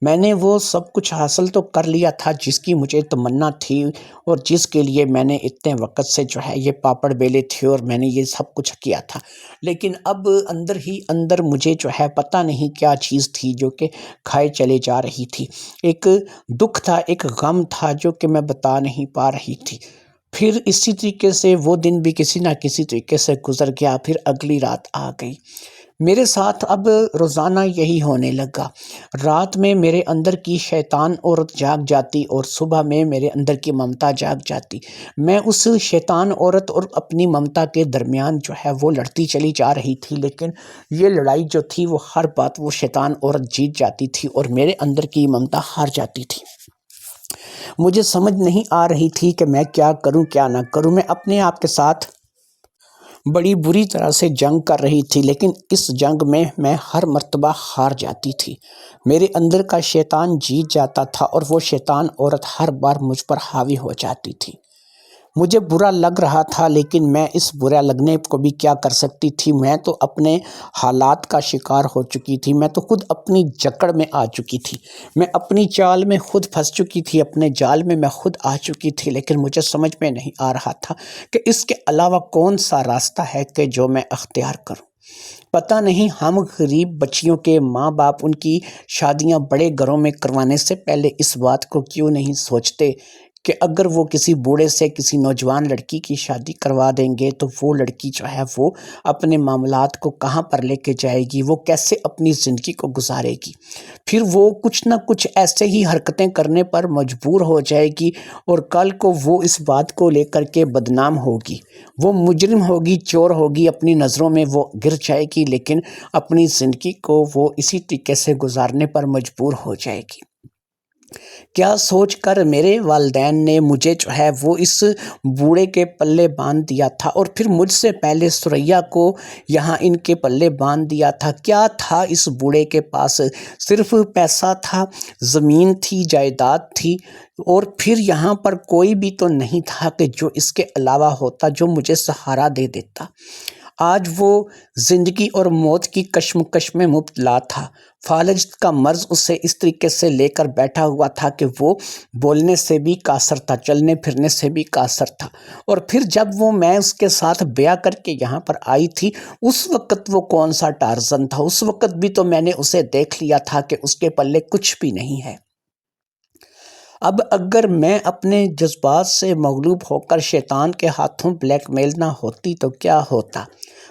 میں نے وہ سب کچھ حاصل تو کر لیا تھا جس کی مجھے تمنا تھی اور جس کے لیے میں نے اتنے وقت سے جو ہے یہ پاپڑ بیلے تھے اور میں نے یہ سب کچھ کیا تھا، لیکن اب اندر ہی اندر مجھے جو ہے پتہ نہیں کیا چیز تھی جو کہ کھائے چلے جا رہی تھی۔ ایک دکھ تھا، ایک غم تھا جو کہ میں بتا نہیں پا رہی تھی۔ پھر اسی طریقے سے وہ دن بھی کسی نہ کسی طریقے سے گزر گیا، پھر اگلی رات آ گئی۔ میرے ساتھ اب روزانہ یہی ہونے لگا، رات میں میرے اندر کی شیطان عورت جاگ جاتی اور صبح میں میرے اندر کی ممتا جاگ جاتی۔ میں اس شیطان عورت اور اپنی ممتا کے درمیان جو ہے وہ لڑتی چلی جا رہی تھی، لیکن یہ لڑائی جو تھی وہ ہر بات وہ شیطان عورت جیت جاتی تھی اور میرے اندر کی ممتا ہار جاتی تھی۔ مجھے سمجھ نہیں آ رہی تھی کہ میں کیا کروں کیا نہ کروں۔ میں اپنے آپ کے ساتھ بڑی بری طرح سے جنگ کر رہی تھی، لیکن اس جنگ میں ہر مرتبہ ہار جاتی تھی۔ میرے اندر کا شیطان جیت جاتا تھا اور وہ شیطان عورت ہر بار مجھ پر حاوی ہو جاتی تھی۔ مجھے برا لگ رہا تھا، لیکن میں اس برا لگنے کو بھی کیا کر سکتی تھی؟ میں تو اپنے حالات کا شکار ہو چکی تھی، میں تو خود اپنی جکڑ میں آ چکی تھی، میں اپنی چال میں خود پھنس چکی تھی، اپنے جال میں خود آ چکی تھی، لیکن مجھے سمجھ میں نہیں آ رہا تھا کہ اس کے علاوہ کون سا راستہ ہے کہ جو میں اختیار کروں۔ پتہ نہیں ہم غریب بچیوں کے ماں باپ ان کی شادیاں بڑے گھروں میں کروانے سے پہلے اس بات کو کیوں نہیں سوچتے کہ اگر وہ کسی بوڑھے سے کسی نوجوان لڑکی کی شادی کروا دیں گے تو وہ لڑکی جو ہے وہ اپنے معاملات کو کہاں پر لے کے جائے گی، وہ کیسے اپنی زندگی کو گزارے گی، پھر وہ کچھ نہ کچھ ایسے ہی حرکتیں کرنے پر مجبور ہو جائے گی اور کل کو وہ اس بات کو لے کر کے بدنام ہوگی، وہ مجرم ہوگی، چور ہوگی، اپنی نظروں میں وہ گر جائے گی، لیکن اپنی زندگی کو وہ اسی طریقے سے گزارنے پر مجبور ہو جائے گی۔ کیا سوچ کر میرے والدین نے مجھے جو ہے وہ اس بوڑھے کے پلے باندھ دیا تھا اور پھر مجھ سے پہلے ثریا کو یہاں ان کے پلے باندھ دیا تھا۔ کیا تھا اس بوڑھے کے پاس؟ صرف پیسہ تھا، زمین تھی، جائیداد تھی، اور پھر یہاں پر کوئی بھی تو نہیں تھا کہ جو اس کے علاوہ ہوتا، جو مجھے سہارا دے دیتا۔ آج وہ زندگی اور موت کی کشمکش میں مبتلا تھا۔ فالج کا مرض اسے اس طریقے سے لے کر بیٹھا ہوا تھا کہ وہ بولنے سے بھی قاصر تھا، چلنے پھرنے سے بھی قاصر تھا۔ اور پھر جب میں اس کے ساتھ بیعہ کر کے یہاں پر آئی تھی، اس وقت وہ کون سا ٹارزن تھا؟ اس وقت بھی تو میں نے اسے دیکھ لیا تھا کہ اس کے پلے کچھ بھی نہیں ہے۔ اب اگر میں اپنے جذبات سے مغلوب ہو کر شیطان کے ہاتھوں بلیک میل نہ ہوتی تو کیا ہوتا؟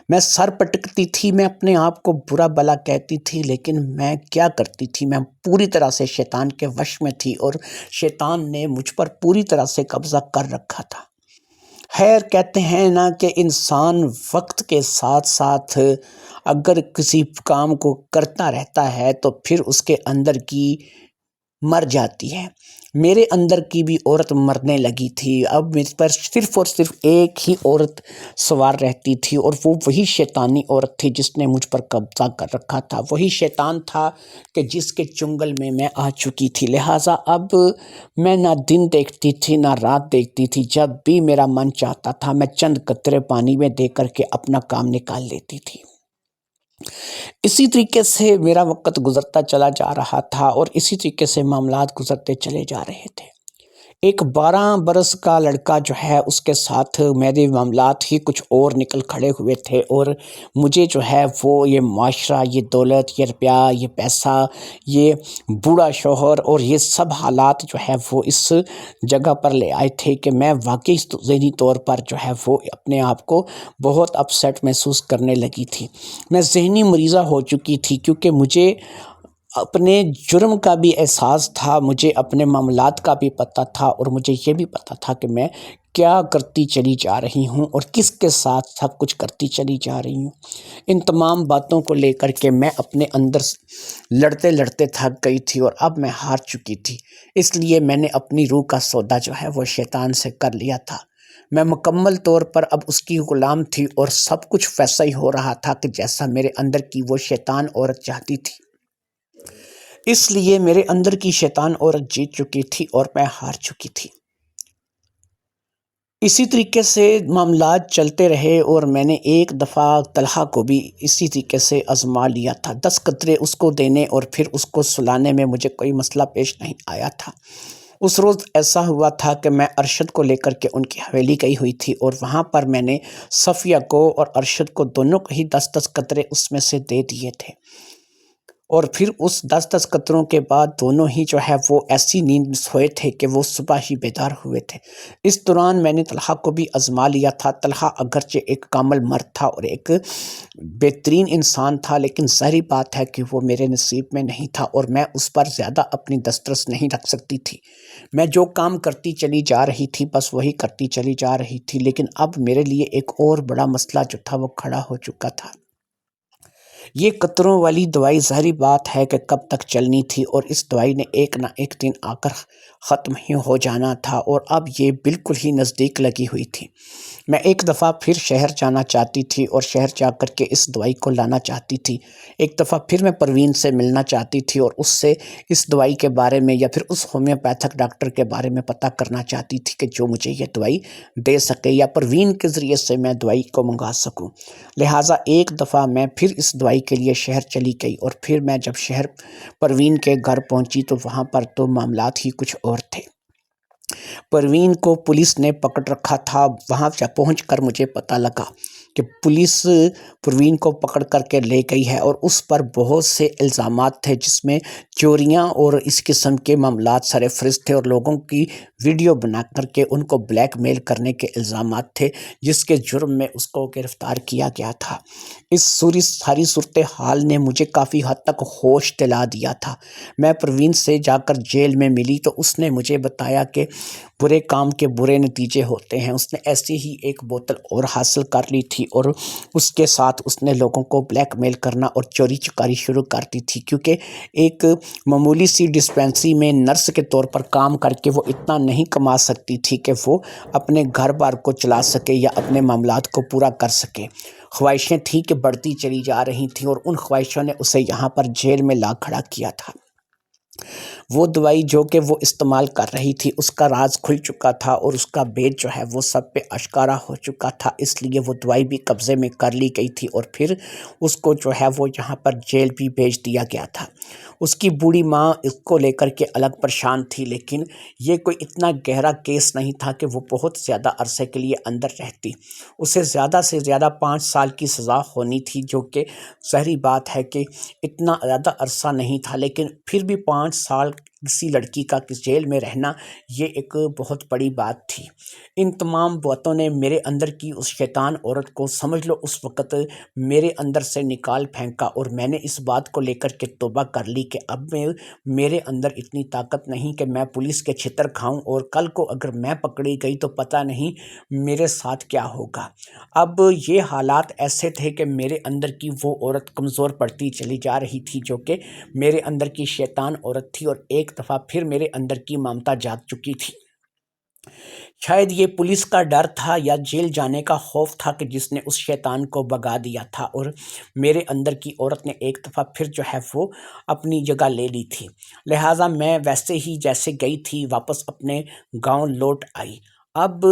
میں سر پٹکتی تھی، میں اپنے آپ کو برا بلا کہتی تھی، لیکن میں کیا کرتی تھی؟ میں پوری طرح سے شیطان کے وش میں تھی اور شیطان نے مجھ پر پوری طرح سے قبضہ کر رکھا تھا۔ خیر، کہتے ہیں نا کہ انسان وقت کے ساتھ ساتھ اگر کسی کام کو کرتا رہتا ہے تو پھر اس کے اندر کی مر جاتی ہے۔ میرے اندر کی بھی عورت مرنے لگی تھی۔ اب مجھ پر صرف اور صرف ایک ہی عورت سوار رہتی تھی اور وہ وہی شیطانی عورت تھی جس نے مجھ پر قبضہ کر رکھا تھا، وہی شیطان تھا کہ جس کے چنگل میں آ چکی تھی۔ لہٰذا اب میں نہ دن دیکھتی تھی نہ رات دیکھتی تھی، جب بھی میرا من چاہتا تھا میں چند قطرے پانی میں دے کر کے اپنا کام نکال لیتی تھی۔ اسی طریقے سے میرا وقت گزرتا چلا جا رہا تھا اور اسی طریقے سے معاملات گزرتے چلے جا رہے تھے۔ ایک 12 برس کا لڑکا جو ہے اس کے ساتھ میرے معاملات ہی کچھ اور نکل کھڑے ہوئے تھے اور مجھے جو ہے وہ یہ معاشرہ، یہ دولت، یہ روپیہ، یہ پیسہ، یہ بوڑھا شوہر اور یہ سب حالات جو ہے وہ اس جگہ پر لے آئے تھے کہ میں واقعی ذہنی طور پر جو ہے وہ اپنے آپ کو بہت اپسیٹ محسوس کرنے لگی تھی۔ میں ذہنی مریضہ ہو چکی تھی کیونکہ مجھے اپنے جرم کا بھی احساس تھا، مجھے اپنے معاملات کا بھی پتہ تھا اور مجھے یہ بھی پتہ تھا کہ میں کیا کرتی چلی جا رہی ہوں اور کس کے ساتھ سب کچھ کرتی چلی جا رہی ہوں۔ ان تمام باتوں کو لے کر کے میں اپنے اندر لڑتے لڑتے تھک گئی تھی اور اب میں ہار چکی تھی۔ اس لیے میں نے اپنی روح کا سودا جو ہے وہ شیطان سے کر لیا تھا۔ میں مکمل طور پر اب اس کی غلام تھی اور سب کچھ ویسا ہی ہو رہا تھا کہ جیسا میرے اندر کی وہ شیطان عورت چاہتی تھی۔ اس لیے میرے اندر کی شیطان عورت جیت چکی تھی اور میں ہار چکی تھی۔ اسی طریقے سے معاملات چلتے رہے اور میں نے ایک دفعہ طلحہ کو بھی اسی طریقے سے آزما لیا تھا۔ 10 قطرے اس کو دینے اور پھر اس کو سلانے میں مجھے کوئی مسئلہ پیش نہیں آیا تھا۔ اس روز ایسا ہوا تھا کہ میں ارشد کو لے کر کے ان کی حویلی گئی ہوئی تھی اور وہاں پر میں نے صفیہ کو اور ارشد کو دونوں کو ہی 10 قطرے اس میں سے دے دیے تھے اور پھر اس 10 قطروں کے بعد دونوں ہی جو ہے وہ ایسی نیند سوئے تھے کہ وہ صبح ہی بیدار ہوئے تھے۔ اس دوران میں نے طلحہ کو بھی آزما لیا تھا۔ طلحہ اگرچہ ایک کامل مرد تھا اور ایک بہترین انسان تھا، لیکن ظاہری بات ہے کہ وہ میرے نصیب میں نہیں تھا اور میں اس پر زیادہ اپنی دسترس نہیں رکھ سکتی تھی۔ میں جو کام کرتی چلی جا رہی تھی بس وہی کرتی چلی جا رہی تھی، لیکن اب میرے لیے ایک اور بڑا مسئلہ جو تھا وہ کھڑا ہو چکا تھا۔ یہ قطروں والی دوائی ظاہری بات ہے کہ کب تک چلنی تھی اور اس دوائی نے ایک نہ ایک دن آ کر ختم ہی ہو جانا تھا اور اب یہ بالکل ہی نزدیک لگی ہوئی تھی۔ میں ایک دفعہ پھر شہر جانا چاہتی تھی اور شہر جا کر کے اس دوائی کو لانا چاہتی تھی۔ ایک دفعہ پھر میں پروین سے ملنا چاہتی تھی اور اس سے اس دوائی کے بارے میں یا پھر اس ہومیوپیتھک ڈاکٹر کے بارے میں پتہ کرنا چاہتی تھی کہ جو مجھے یہ دوائی دے سکے یا پروین کے ذریعے سے میں دوائی کو منگا سکوں۔ لہٰذا ایک دفعہ میں پھر اس دوائی کے لیے شہر چلی گئی اور پھر میں جب شہر پروین کے گھر پہنچی تو وہاں پر تو معاملات ہی کچھ اور تھے۔ پروین کو پولیس نے پکڑ رکھا تھا۔ وہاں جب پہنچ کر مجھے پتہ لگا کہ پولیس پروین کو پکڑ کر کے لے گئی ہے اور اس پر بہت سے الزامات تھے جس میں چوریاں اور اس قسم کے معاملات سر فہرست تھے اور لوگوں کی ویڈیو بنا کر کے ان کو بلیک میل کرنے کے الزامات تھے، جس کے جرم میں اس کو گرفتار کیا گیا تھا۔ اس ساری صورتحال نے مجھے کافی حد تک ہوش دلا دیا تھا۔ میں پروین سے جا کر جیل میں ملی تو اس نے مجھے بتایا کہ برے کام کے برے نتیجے ہوتے ہیں۔ اس نے ایسی ہی ایک بوتل اور حاصل کر لی تھی اور اس کے ساتھ اس نے لوگوں کو بلیک میل کرنا اور چوری چکاری شروع کر دی تھی، کیونکہ ایک معمولی سی ڈسپینسری میں نرس کے طور پر کام کر کے وہ اتنا نہیں کما سکتی تھی کہ وہ اپنے گھر بار کو چلا سکے یا اپنے معاملات کو پورا کر سکے۔ خواہشیں تھیں کہ بڑھتی چلی جا رہی تھیں اور ان خواہشوں نے اسے یہاں پر جیل میں لا کھڑا کیا تھا۔ وہ دوائی جو کہ وہ استعمال کر رہی تھی اس کا راز کھل چکا تھا اور اس کا بید جو ہے وہ سب پہ آشکارا ہو چکا تھا، اس لیے وہ دوائی بھی قبضے میں کر لی گئی تھی اور پھر اس کو جو ہے وہ یہاں پر جیل بھی بھیج دیا گیا تھا۔ اس کی بوڑھی ماں اس کو لے کر کے الگ پریشان تھی، لیکن یہ کوئی اتنا گہرا کیس نہیں تھا کہ وہ بہت زیادہ عرصے کے لیے اندر رہتی۔ اسے زیادہ سے زیادہ 5 سال کی سزا ہونی تھی، جو کہ ظاہری بات ہے کہ اتنا زیادہ عرصہ نہیں تھا، لیکن پھر بھی 5 سال کسی لڑکی کا کس جیل میں رہنا یہ ایک بہت بڑی بات تھی۔ ان تمام باتوں نے میرے اندر کی اس شیطان عورت کو سمجھ لو اس وقت میرے اندر سے نکال پھینکا، اور میں نے اس بات کو لے کر کے توبہ کر لی کہ اب میرے اندر اتنی طاقت نہیں کہ میں پولیس کے چھتر کھاؤں، اور کل کو اگر میں پکڑی گئی تو پتہ نہیں میرے ساتھ کیا ہوگا۔ اب یہ حالات ایسے تھے کہ میرے اندر کی وہ عورت کمزور پڑتی چلی جا رہی تھی جو کہ میرے اندر کی شیطان عورت تھی، اور ایک دفعہ پھر میرے اندر کی ممتا جاگ چکی تھی۔ شاید یہ پولیس کا ڈر تھا یا جیل جانے کا خوف تھا کہ جس نے اس شیطان کو بھگا دیا تھا، اور میرے اندر کی عورت نے ایک دفعہ پھر جو ہے وہ اپنی جگہ لے لی تھی۔ لہٰذا میں ویسے ہی جیسے گئی تھی واپس اپنے گاؤں لوٹ آئی۔ اب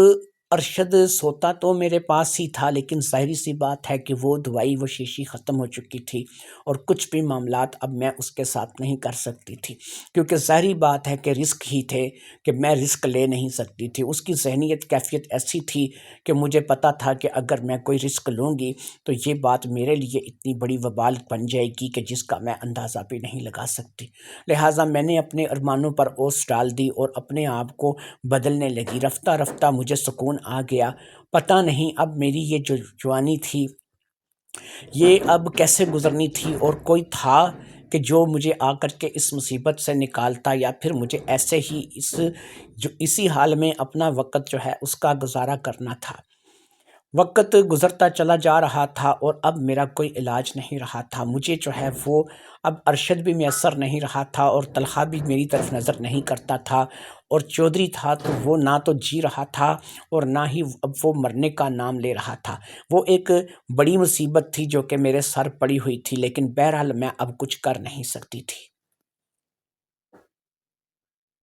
ارشد سوتا تو میرے پاس ہی تھا، لیکن ظاہری سی بات ہے کہ وہ دوائی وہ شیشی ختم ہو چکی تھی، اور کچھ بھی معاملات اب میں اس کے ساتھ نہیں کر سکتی تھی، کیونکہ ظاہری بات ہے کہ رسک ہی تھے کہ میں رسک لے نہیں سکتی تھی۔ اس کی ذہنیت کیفیت ایسی تھی کہ مجھے پتا تھا کہ اگر میں کوئی رسک لوں گی تو یہ بات میرے لیے اتنی بڑی وبال بن جائے گی کہ جس کا میں اندازہ بھی نہیں لگا سکتی۔ لہٰذا میں نے اپنے ارمانوں پر اوس ڈال دی اور اپنے آپ کو بدلنے لگی۔ رفتہ رفتہ مجھے سکون آ گیا۔ پتہ نہیں اب میری یہ جو جوانی تھی یہ اب کیسے گزرنی تھی، اور کوئی تھا کہ جو مجھے آ کر کے اس مصیبت سے نکالتا، یا پھر مجھے ایسے ہی اسی حال میں اپنا وقت جو ہے اس کا گزارا کرنا تھا۔ وقت گزرتا چلا جا رہا تھا اور اب میرا کوئی علاج نہیں رہا تھا۔ مجھے جو ہے وہ اب ارشد بھی میسر نہیں رہا تھا، اور طلحہ بھی میری طرف نظر نہیں کرتا تھا، اور چودھری تھا تو وہ نہ تو جی رہا تھا اور نہ ہی اب وہ مرنے کا نام لے رہا تھا۔ وہ ایک بڑی مصیبت تھی جو کہ میرے سر پڑی ہوئی تھی، لیکن بہرحال میں اب کچھ کر نہیں سکتی تھی۔